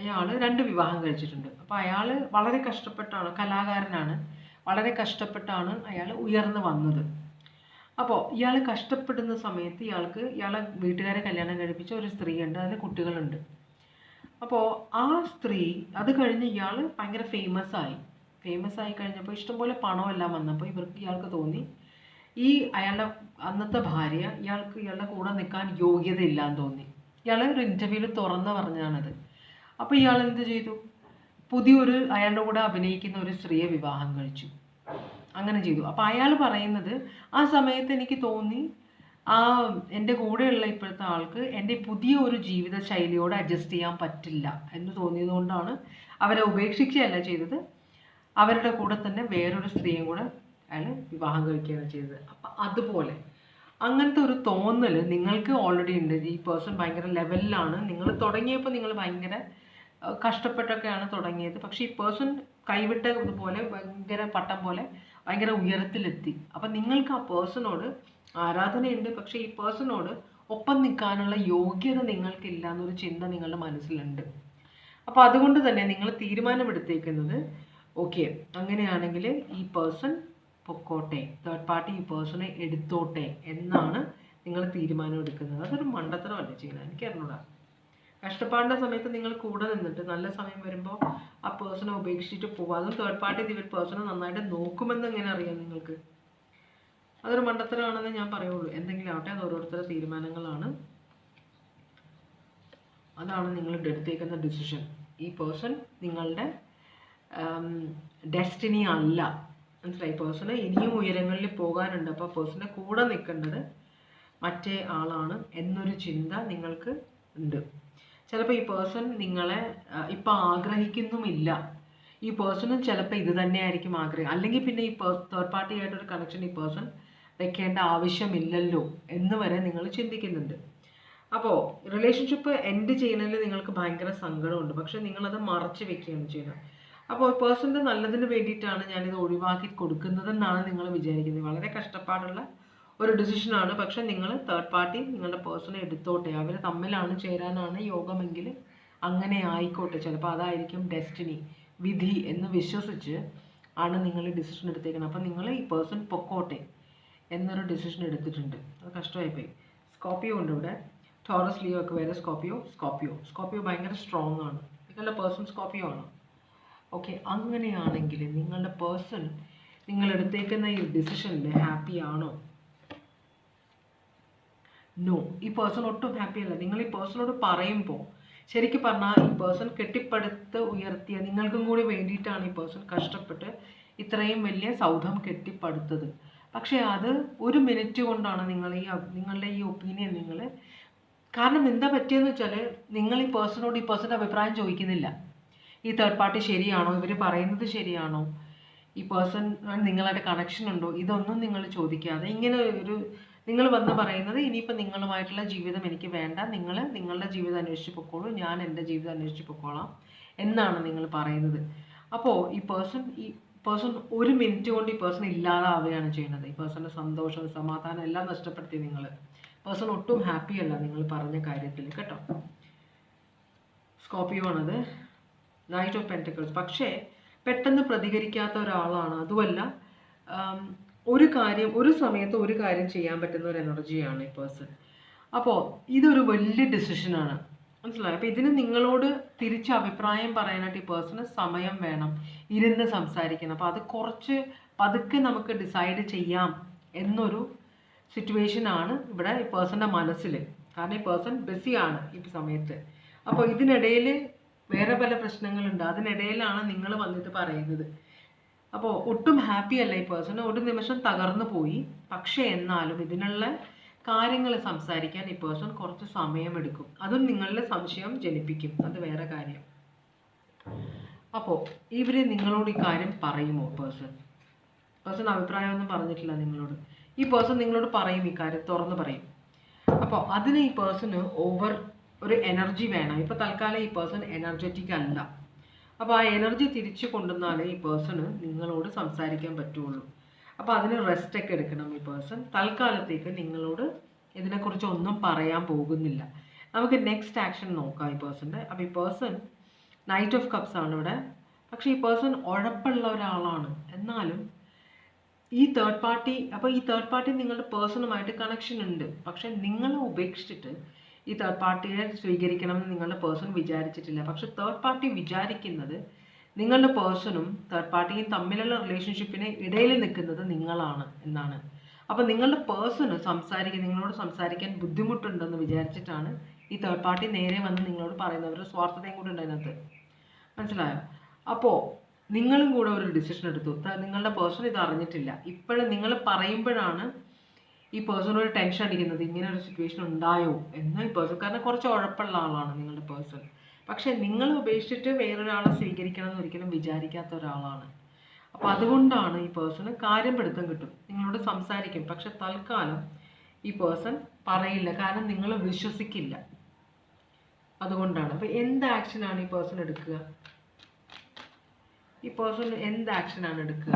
അയാൾ 2 വിവാഹം കഴിച്ചിട്ടുണ്ട്. അപ്പോൾ അയാൾ വളരെ കഷ്ടപ്പെട്ടാണ്, കലാകാരനാണ്, വളരെ കഷ്ടപ്പെട്ടാണ് അയാൾ ഉയർന്നു വന്നത്. അപ്പോൾ ഇയാൾ കഷ്ടപ്പെടുന്ന സമയത്ത് ഇയാളെ വീട്ടുകാരെ കല്യാണം കഴിപ്പിച്ച ഒരു സ്ത്രീയുണ്ട്, അതിന് കുട്ടികളുണ്ട്. അപ്പോൾ ആ സ്ത്രീ അത് കഴിഞ്ഞ് ഇയാൾ ഭയങ്കര ഫേമസ് ആയി കഴിഞ്ഞപ്പോൾ ഇഷ്ടംപോലെ പണമെല്ലാം വന്നപ്പോൾ ഇയാൾക്ക് തോന്നി അയാളുടെ അന്നത്തെ ഭാര്യ ഇയാളുടെ കൂടെ നിൽക്കാൻ യോഗ്യതയില്ല എന്ന് തോന്നി. ഇയാൾ ഒരു ഇൻ്റർവ്യൂവിൽ തുറന്ന് പറഞ്ഞാണത്. അപ്പോൾ ഇയാൾ എന്ത് ചെയ്തു, പുതിയൊരു അയാളുടെ കൂടെ അഭിനയിക്കുന്ന ഒരു സ്ത്രീയെ വിവാഹം കഴിച്ചു. അങ്ങനെ ചെയ്തു. അപ്പോൾ അയാൾ പറയുന്നത്, ആ സമയത്ത് എനിക്ക് തോന്നി എൻ്റെ കൂടെയുള്ള ഇപ്പോഴത്തെ ആൾക്ക് എൻ്റെ പുതിയ ഒരു ജീവിത ശൈലിയോട് അഡ്ജസ്റ്റ് ചെയ്യാൻ പറ്റില്ല എന്ന് തോന്നിയതുകൊണ്ടാണ് അവരെ ഉപേക്ഷിക്കുകയല്ല ചെയ്തത്, അവരുടെ കൂടെ തന്നെ വേറൊരു സ്ത്രീയും കൂടെ അയാൾ വിവാഹം കഴിക്കുകയാണ് ചെയ്തത്. അപ്പം അതുപോലെ അങ്ങനത്തെ ഒരു തോന്നൽ നിങ്ങൾക്ക് ഓൾറെഡി ഉണ്ട്. ഈ പേഴ്സൺ ഭയങ്കര ലെവലിലാണ്. നിങ്ങൾ തുടങ്ങിയപ്പോൾ നിങ്ങൾ ഭയങ്കര കഷ്ടപ്പെട്ടൊക്കെയാണ് തുടങ്ങിയത്. പക്ഷേ ഈ പേഴ്സൺ കൈവിട്ടതുപോലെ ഭയങ്കര പട്ടം പോലെ ഭയങ്കര ഉയരത്തിലെത്തി. അപ്പം നിങ്ങൾക്ക് ആ പേഴ്സണോട് ആരാധനയുണ്ട്, പക്ഷേ ഈ പേഴ്സണോട് ഒപ്പം നിൽക്കാനുള്ള യോഗ്യത നിങ്ങൾക്കില്ല എന്നൊരു ചിന്ത നിങ്ങളുടെ മനസ്സിലുണ്ട്. അപ്പോൾ അതുകൊണ്ട് തന്നെ നിങ്ങൾ തീരുമാനമെടുത്തേക്കുന്നത് ഓക്കെ, അങ്ങനെയാണെങ്കിൽ ഈ പേഴ്സൺ പൊക്കോട്ടെ, തേർഡ് പാർട്ടി ഈ പേഴ്സണെ എടുത്തോട്ടെ എന്നാണ് നിങ്ങൾ തീരുമാനം എടുക്കുന്നത്. അതൊരു മണ്ടത്തരമല്ല ചെയ്യുന്നത്, എനിക്ക് അറിഞ്ഞൂടാ. കഷ്ടപ്പാടിൻ്റെ സമയത്ത് നിങ്ങൾ കൂടെ നിന്നിട്ട് നല്ല സമയം വരുമ്പോൾ ആ പേഴ്സണെ ഉപേക്ഷിച്ചിട്ട് പോകുക, അതും തേർഡ് പാർട്ടി പേഴ്സണെ നന്നായിട്ട് നോക്കുമെന്ന് എങ്ങനെ അറിയാം നിങ്ങൾക്ക്? അതൊരു മണ്ടത്തരമാണെന്ന് ഞാൻ പറയുള്ളൂ. എന്തെങ്കിലും ആവട്ടെ, അത് ഓരോരുത്തരുടെ തീരുമാനങ്ങളാണ്. അതാണ് നിങ്ങൾ എടുത്തേക്കുന്ന ഡിസിഷൻ. ഈ പേഴ്സൺ നിങ്ങളുടെ ഡെസ്റ്റിനി അല്ല, മനസ്സിലായി? പേഴ്സണ് ഇനിയും ഉയരങ്ങളിൽ പോകാനുണ്ട്. അപ്പോൾ പേഴ്സണിൻ്റെ കൂടെ നിൽക്കേണ്ടത് മറ്റേ ആളാണ് എന്നൊരു ചിന്ത നിങ്ങൾക്ക് ഉണ്ട്. ചിലപ്പോൾ ഈ പേഴ്സൺ നിങ്ങളെ ഇപ്പം ആഗ്രഹിക്കുന്നുമില്ല. ഈ പേഴ്സണും ചിലപ്പോൾ ഇത് തന്നെയായിരിക്കും അല്ലെങ്കിൽ പിന്നെ ഈ തേർഡ് പാർട്ടി ആയിട്ടൊരു കണക്ഷൻ ഈ പേഴ്സൺ വെക്കേണ്ട ആവശ്യമില്ലല്ലോ എന്ന് വരെ നിങ്ങൾ ചിന്തിക്കുന്നുണ്ട്. അപ്പോൾ റിലേഷൻഷിപ്പ് എൻഡ് ചെയ്യുന്നതിൽ നിങ്ങൾക്ക് ഭയങ്കര സങ്കടമുണ്ട്, പക്ഷെ നിങ്ങളത് മറച്ച് വെക്കുകയാണ് ചെയ്യുന്നത്. അപ്പോൾ പേഴ്സണിൻ്റെ നല്ലതിന് വേണ്ടിയിട്ടാണ് ഞാനിത് ഒഴിവാക്കി കൊടുക്കുന്നതെന്നാണ് നിങ്ങൾ വിചാരിക്കുന്നത്. വളരെ കഷ്ടപ്പാടുള്ള ഒരു ഡിസിഷനാണ്. പക്ഷെ നിങ്ങൾ തേർഡ് പാർട്ടി നിങ്ങളുടെ പേഴ്സണെ എടുത്തോട്ടെ, അവർ തമ്മിലാണ് ചേരാനാണ് യോഗമെങ്കിൽ അങ്ങനെ ആയിക്കോട്ടെ. ചിലപ്പോൾ അതായിരിക്കും ഡെസ്റ്റിനി, വിധി എന്ന് വിശ്വസിച്ച് ആണ് നിങ്ങൾ ഡിസിഷൻ എടുത്തേക്കുന്നത്. അപ്പോൾ നിങ്ങൾ ഈ പേഴ്സൺ പൊക്കോട്ടെ എന്നൊരു ഡിസിഷൻ എടുത്തിട്ടുണ്ട്. അത് കഷ്ടമായിപ്പോയി. സ്കോർപ്പിയോ ഉണ്ട് ഇവിടെ, ടോറസ്, ലിയോ ഒക്കെ വരെ സ്കോർപ്പിയോ ഭയങ്കര സ്ട്രോങ് ആണ്. നിങ്ങളുടെ പേഴ്സൺ സ്കോർപ്പിയോ ആണ്. ഓക്കെ, അങ്ങനെയാണെങ്കിൽ നിങ്ങളുടെ പേഴ്സൺ നിങ്ങൾ എടുത്തേക്കുന്ന ഈ ഡിസിഷനിൽ ഹാപ്പി ആണോ? നോ, ഈ പേഴ്സൺ ഒട്ടും ഹാപ്പി അല്ല. നിങ്ങൾ ഈ പേഴ്സണോട് പറയുമ്പോൾ ശരിക്കും പറഞ്ഞാൽ ഈ പേഴ്സൺ കെട്ടിപ്പടുത്ത് ഉയർത്തിയ നിങ്ങൾക്കും കൂടി വേണ്ടിയിട്ടാണ് ഈ പേഴ്സൺ കഷ്ടപ്പെട്ട് ഇത്രയും വലിയ സൗധം കെട്ടിപ്പടുത്തത്. പക്ഷേ അത് ഒരു മിനിറ്റ് കൊണ്ടാണ് നിങ്ങളുടെ ഈ ഒപ്പീനിയൻ കാരണം എന്താ പറ്റിയെന്ന് വെച്ചാൽ നിങ്ങൾ ഈ പേഴ്സണോട് ഈ പേഴ്സൻ്റെ അഭിപ്രായം ചോദിക്കുന്നില്ല. ഈ തേർഡ് പാർട്ടി ശരിയാണോ, ഇവർ പറയുന്നത് ശരിയാണോ, ഈ പേഴ്സൺ നിങ്ങളായിട്ട് കണക്ഷൻ ഉണ്ടോ, ഇതൊന്നും നിങ്ങൾ ചോദിക്കാതെ ഇങ്ങനെ നിങ്ങൾ വന്ന് പറയുന്നത് ഇനിയിപ്പോൾ നിങ്ങളുമായിട്ടുള്ള ജീവിതം എനിക്ക് വേണ്ട, നിങ്ങൾ നിങ്ങളുടെ ജീവിതം അന്വേഷിച്ച് പൊക്കോളൂ, ഞാൻ എൻ്റെ ജീവിതം അന്വേഷിച്ച് പൊക്കോളാം എന്നാണ് നിങ്ങൾ പറയുന്നത്. അപ്പോൾ ഈ പേഴ്സൺ ഒരു മിനിറ്റ് കൊണ്ട് ഈ പേഴ്സൺ ഇല്ലാതാവുകയാണ് ചെയ്യുന്നത്. ഈ പേഴ്സൻ്റെ സന്തോഷം, സമാധാനം എല്ലാം നഷ്ടപ്പെടുത്തി നിങ്ങൾ. പേഴ്സൺ ഒട്ടും ഹാപ്പി അല്ല നിങ്ങൾ പറഞ്ഞ കാര്യത്തിൽ കേട്ടോ. സ്കോർപ്പിയോ ആണത്, നൈറ്റ് ഓഫ് പെൻറ്റക്കിൾസ്. പക്ഷേ പെട്ടെന്ന് പ്രതികരിക്കാത്ത ഒരാളാണ്. അതുമല്ല, ഒരു സമയത്ത് ഒരു കാര്യം ചെയ്യാൻ പറ്റുന്ന ഒരു എനർജിയാണ് ഈ പേഴ്സൺ. അപ്പോൾ ഇതൊരു വലിയ ഡിസിഷനാണ്, മനസ്സിലായോ? അപ്പോൾ ഇതിന് നിങ്ങളോട് തിരിച്ച് അഭിപ്രായം പറയാനായിട്ട് ഈ പേഴ്സണ് സമയം വേണം, ഇരുന്ന് സംസാരിക്കണം. അപ്പോൾ അത് കുറച്ച് പതുക്കെ നമുക്ക് ഡിസൈഡ് ചെയ്യാം എന്നൊരു സിറ്റുവേഷനാണ് ഇവിടെ ഈ പേഴ്സൻ്റെ മനസ്സിൽ. കാരണം ഈ പേഴ്സൺ ബിസിയാണ് ഈ സമയത്ത്. അപ്പോൾ ഇതിനിടയിൽ വേറെ പല പ്രശ്നങ്ങളുണ്ട്, അതിനിടയിലാണ് നിങ്ങൾ വന്നിട്ട് പറയുന്നത്. അപ്പോൾ ഒട്ടും ഹാപ്പി അല്ല ഈ പേഴ്സൺ, ഒരു നിമിഷം തകർന്നു പോയി. പക്ഷേ എന്നാലും ഇതിനുള്ള കാര്യങ്ങൾ സംസാരിക്കാൻ ഈ പേഴ്സൺ കുറച്ച് സമയമെടുക്കും. അതും നിങ്ങളുടെ സംശയം ജനിപ്പിക്കും, അത് വേറെ കാര്യം. അപ്പോൾ ഇവർ നിങ്ങളോട് ഈ കാര്യം പറയുമോ? പേഴ്സൺ അഭിപ്രായമൊന്നും പറഞ്ഞിട്ടില്ല നിങ്ങളോട്. ഈ പേഴ്സൺ നിങ്ങളോട് പറയും, ഈ കാര്യം തുറന്ന് പറയും. അപ്പോൾ അതിന് ഈ പേഴ്സണ് ഓവർ ഒരു എനർജി വേണം. ഇപ്പോൾ തൽക്കാലം ഈ പേഴ്സൺ എനർജറ്റിക് അല്ല. അപ്പോൾ ആ എനർജി തിരിച്ചു കൊണ്ടുവന്നാലേ ഈ പേഴ്സണ് നിങ്ങളോട് സംസാരിക്കാൻ പറ്റുള്ളൂ. അപ്പോൾ അതിന് റെസ്റ്റ് ഒക്കെ എടുക്കണം ഈ പേഴ്സൺ. തൽക്കാലത്തേക്ക് നിങ്ങളോട് ഇതിനെക്കുറിച്ച് ഒന്നും പറയാൻ പോകുന്നില്ല. നമുക്ക് നെക്സ്റ്റ് ആക്ഷൻ നോക്കാം ഈ പേഴ്സൻ്റെ. അപ്പോൾ ഈ പേഴ്സൺ നൈറ്റ് ഓഫ് കപ്സ് ആണ് ഇവിടെ. പക്ഷേ ഈ പേഴ്സൺ ഉഴപ്പുള്ള ഒരാളാണ്. എന്നാലും ഈ തേർഡ് പാർട്ടി, അപ്പോൾ ഈ തേർഡ് പാർട്ടി നിങ്ങളുടെ പേഴ്സണുമായിട്ട് കണക്ഷൻ ഉണ്ട്. പക്ഷെ നിങ്ങളെ ഉപേക്ഷിച്ചിട്ട് ഈ തേർഡ് പാർട്ടിയെ സ്വീകരിക്കണം എന്ന് നിങ്ങളുടെ പേഴ്സൺ വിചാരിച്ചിട്ടില്ല. പക്ഷെ തേർഡ് പാർട്ടി വിചാരിക്കുന്നത് നിങ്ങളുടെ പേഴ്സണും തേർഡ് പാർട്ടിയും തമ്മിലുള്ള റിലേഷൻഷിപ്പിന് ഇടയിൽ നിൽക്കുന്നത് നിങ്ങളാണ് എന്നാണ്. അപ്പോൾ നിങ്ങളുടെ പേഴ്സണ് നിങ്ങളോട് സംസാരിക്കാൻ ബുദ്ധിമുട്ടുണ്ടെന്ന് വിചാരിച്ചിട്ടാണ് ഈ തേർഡ് പാർട്ടി നേരെ വന്ന് നിങ്ങളോട് പറയുന്നത്. അവരുടെ സ്വാർത്ഥതയും കൂടെ ഉണ്ട് അതിനകത്ത്, മനസ്സിലായോ? അപ്പോൾ നിങ്ങളും കൂടെ ഒരു ഡിസിഷൻ എടുത്തു. നിങ്ങളുടെ പേഴ്സൺ ഇത് അറിഞ്ഞിട്ടില്ല. ഇപ്പോഴും നിങ്ങൾ പറയുമ്പോഴാണ് ഈ പേഴ്സൺ ഒരു ടെൻഷൻ അടിക്കുന്നത്, ഇങ്ങനെ ഒരു സിറ്റുവേഷൻ ഉണ്ടായോ എന്ന് ഈ പേഴ്സൺ. കാരണം കുറച്ച് ഉഴപ്പുള്ള ആളാണ് നിങ്ങളുടെ പേഴ്സൺ. പക്ഷെ നിങ്ങൾ ഉപേക്ഷിച്ചിട്ട് വേറൊരാളെ സ്വീകരിക്കണം എന്ന് ഒരിക്കലും വിചാരിക്കാത്ത ഒരാളാണ്. അപ്പോൾ അതുകൊണ്ടാണ് ഈ പേഴ്സണ് കാര്യം പിടുത്തം കിട്ടും, നിങ്ങളോട് സംസാരിക്കും. പക്ഷെ തൽക്കാലം ഈ പേഴ്സൺ പറയില്ല, കാരണം നിങ്ങൾ വിശ്വസിക്കില്ല. അതുകൊണ്ടാണ്. അപ്പോൾ എന്ത് ആക്ഷനാണ് ഈ പേഴ്സൺ എടുക്കുക? ഈ പേഴ്സൺ എന്ത് ആക്ഷനാണ് എടുക്കുക?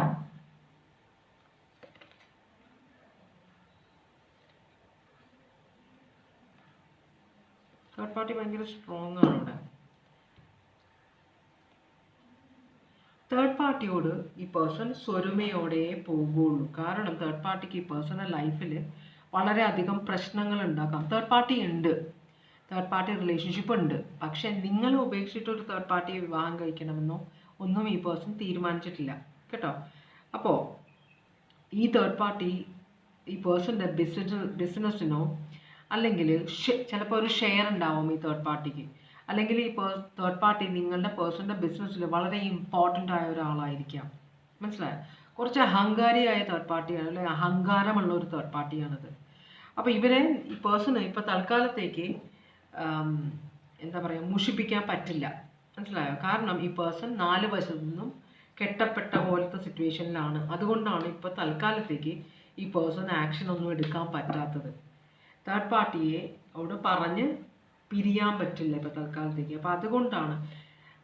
തേർഡ് പാർട്ടി ഭയങ്കര സ്ട്രോങ് ആണ് ഇവിടെ. തേർഡ് പാർട്ടിയോട് ഈ പേഴ്സൺ സ്വരുമയോടെ പോകുള്ളൂ. കാരണം തേർഡ് പാർട്ടിക്ക് ഈ പേഴ്സണൽ ലൈഫിൽ വളരെയധികം പ്രശ്നങ്ങൾ ഉണ്ടാക്കാം. തേർഡ് പാർട്ടി ഉണ്ട്, തേർഡ് പാർട്ടി റിലേഷൻഷിപ്പ് ഉണ്ട്. പക്ഷെ നിങ്ങൾ ഉപേക്ഷിച്ചിട്ട് ഒരു തേർഡ് പാർട്ടിയെ വിവാഹം കഴിക്കണമെന്നോ ഒന്നും ഈ പേഴ്സൺ തീരുമാനിച്ചിട്ടില്ല കേട്ടോ. അപ്പോൾ ഈ തേർഡ് പാർട്ടി ഈ പേഴ്സൻ്റെ ബിസിനസ്സിനോ അല്ലെങ്കിൽ ചിലപ്പോൾ ഒരു ഷെയർ ഉണ്ടാവും ഈ തേർഡ് പാർട്ടിക്ക്, അല്ലെങ്കിൽ ഈ തേർഡ് പാർട്ടി നിങ്ങളുടെ പേഴ്സൻ്റെ ബിസിനസ്സിൽ വളരെ ഇമ്പോർട്ടൻ്റ് ആയ ഒരാളായിരിക്കാം, മനസ്സിലായോ? കുറച്ച് അഹങ്കാരിയായ തേർഡ് പാർട്ടിയാണ്, അല്ലെങ്കിൽ അഹങ്കാരമുള്ള ഒരു തേർഡ് പാർട്ടിയാണത്. അപ്പോൾ ഇവരെ ഈ പേഴ്സണ് ഇപ്പോൾ തൽക്കാലത്തേക്ക് എന്താ പറയുക, മുഷിപ്പിക്കാൻ പറ്റില്ല, മനസ്സിലായോ? കാരണം ഈ പേഴ്സൺ 4 വശത്തു നിന്നും കെട്ടപ്പെട്ട പോലത്തെ സിറ്റുവേഷനിലാണ്. അതുകൊണ്ടാണ് ഇപ്പോൾ തൽക്കാലത്തേക്ക് ഈ പേഴ്സൺ ആക്ഷൻ ഒന്നും എടുക്കാൻ പറ്റാത്തത്. തേർഡ് പാർട്ടിയെ അവിടെ പറഞ്ഞ് പിരിയാൻ പറ്റില്ല ഇപ്പോൾ തൽക്കാലത്തേക്ക്. അപ്പോൾ അതുകൊണ്ടാണ്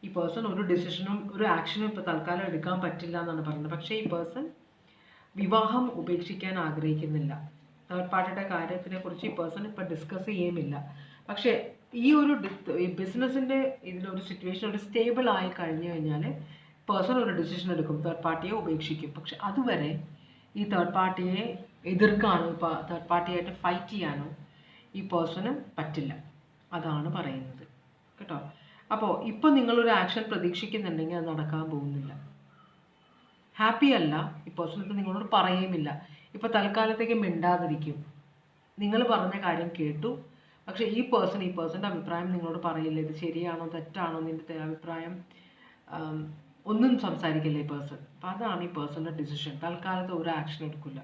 ഈ പേഴ്സൺ ഒരു ഡിസിഷനും ഒരു ആക്ഷനും ഇപ്പോൾ തൽക്കാലം എടുക്കാൻ പറ്റില്ല എന്നാണ് പറയുന്നത്. പക്ഷേ ഈ പേഴ്സൺ വിവാഹം ഉപേക്ഷിക്കാൻ ആഗ്രഹിക്കുന്നില്ല. തേർഡ് പാർട്ടിയുടെ കാര്യത്തിനെ കുറിച്ച് ഈ പേഴ്സൺ ഇപ്പോൾ ഡിസ്കസ് ചെയ്യുമില്ല. പക്ഷേ ഈ ഒരു ബിസിനസ്സിൻ്റെ ഇതിലൊരു സിറ്റുവേഷൻ ഒരു സ്റ്റേബിൾ ആയി കഴിഞ്ഞു കഴിഞ്ഞാൽ പേഴ്സൺ ഒരു ഡിസിഷൻ എടുക്കും, തേർഡ് പാർട്ടിയെ ഉപേക്ഷിക്കും. പക്ഷെ അതുവരെ ഈ തേർഡ് പാർട്ടിയെ എതിർക്കാനോ ഇപ്പോൾ തേർഡ് പാർട്ടിയായിട്ട് ഫൈറ്റ് ചെയ്യാനോ ഈ പേഴ്സണ് പറ്റില്ല. അതാണ് പറയുന്നത് കേട്ടോ. അപ്പോൾ ഇപ്പോൾ നിങ്ങളൊരു ആക്ഷൻ പ്രതീക്ഷിക്കുന്നുണ്ടെങ്കിൽ അത് നടക്കാൻ പോകുന്നില്ല. ഹാപ്പി അല്ല ഈ പേഴ്സൺ. ഇപ്പോൾ നിങ്ങളോട് പറയുമില്ല, ഇപ്പോൾ തൽക്കാലത്തേക്ക് മിണ്ടാതിരിക്കും. നിങ്ങൾ പറഞ്ഞ കാര്യം കേട്ടു, പക്ഷേ ഈ പേഴ്സൻ്റെ അഭിപ്രായം നിങ്ങളോട് പറയില്ല. ഇത് ശരിയാണോ തെറ്റാണോ നിൻ്റെ അഭിപ്രായം ഒന്നും സംസാരിക്കില്ല ഈ പേഴ്സൺ. അപ്പോൾ അതാണ് ഈ പേഴ്സൻ്റെ ഡിസിഷൻ. തൽക്കാലത്ത് ഒരു ആക്ഷൻ എടുക്കില്ല.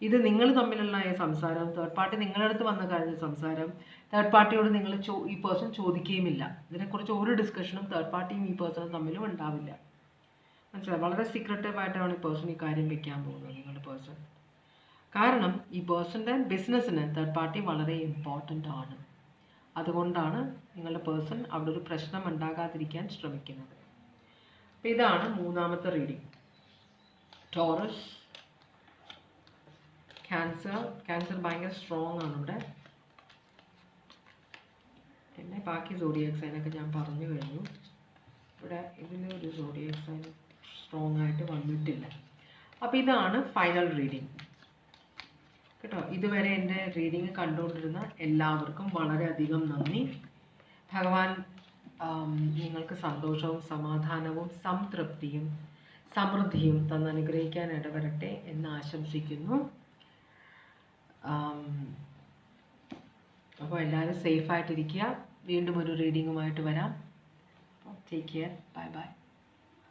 ഇത് നിങ്ങൾ തമ്മിലുള്ള ഈ സംസാരം, തേർഡ് പാർട്ടി നിങ്ങളുടെ അടുത്ത് വന്ന കഴിഞ്ഞ സംസാരം തേർഡ് പാർട്ടിയോട് നിങ്ങൾ ഈ പേഴ്സൺ ചോദിക്കുകയുമില്ല. ഇതിനെക്കുറിച്ച് ഒരു ഡിസ്കഷനും തേർഡ് പാർട്ടിയും ഈ പേഴ്സണും തമ്മിലും ഉണ്ടാവില്ല, മനസ്സിലായി? വളരെ സീക്രട്ടീവായിട്ടാണ് ഈ പേഴ്സൺ ഈ കാര്യം വെക്കാൻ പോകുന്നത് നിങ്ങളുടെ പേഴ്സൺ. കാരണം ഈ പേഴ്സൻ്റെ ബിസിനസ്സിന് തേർഡ് പാർട്ടി വളരെ ഇമ്പോർട്ടൻ്റ് ആണ്. അതുകൊണ്ടാണ് നിങ്ങളുടെ പേഴ്സൺ അവിടെ ഒരു പ്രശ്നം ഉണ്ടാകാതിരിക്കാൻ ശ്രമിക്കുന്നത്. അപ്പോൾ ഇതാണ് മൂന്നാമത്തെ റീഡിംഗ്. ടോറസ്, ക്യാൻസർ ഭയങ്കര സ്ട്രോങ് ആണ് ഇവിടെ. പിന്നെ ബാക്കി സോഡിയാക് സൈനൊക്കെ ഞാൻ പറഞ്ഞു കഴിഞ്ഞു. ഇവിടെ ഇതിലൊരു സോഡിയാക് സൈൻ സ്ട്രോങ് ആയിട്ട് വന്നിട്ടില്ല. അപ്പോൾ ഇതാണ് ഫൈനൽ റീഡിംഗ് കേട്ടോ. ഇതുവരെ എൻ്റെ റീഡിങ് കണ്ടുകൊണ്ടിരുന്ന എല്ലാവർക്കും വളരെയധികം നന്ദി. ഭഗവാൻ നിങ്ങൾക്ക് സന്തോഷവും സമാധാനവും സംതൃപ്തിയും സമൃദ്ധിയും തന്നനുഗ്രഹിക്കാൻ ഇടവരട്ടെ എന്ന് ആശംസിക്കുന്നു. അപ്പോൾ എല്ലാവരും സേഫായിട്ടിരിക്കുക. വീണ്ടും ഒരു റീഡിങ്ങുമായിട്ട് വരാം. Take care. Bye bye.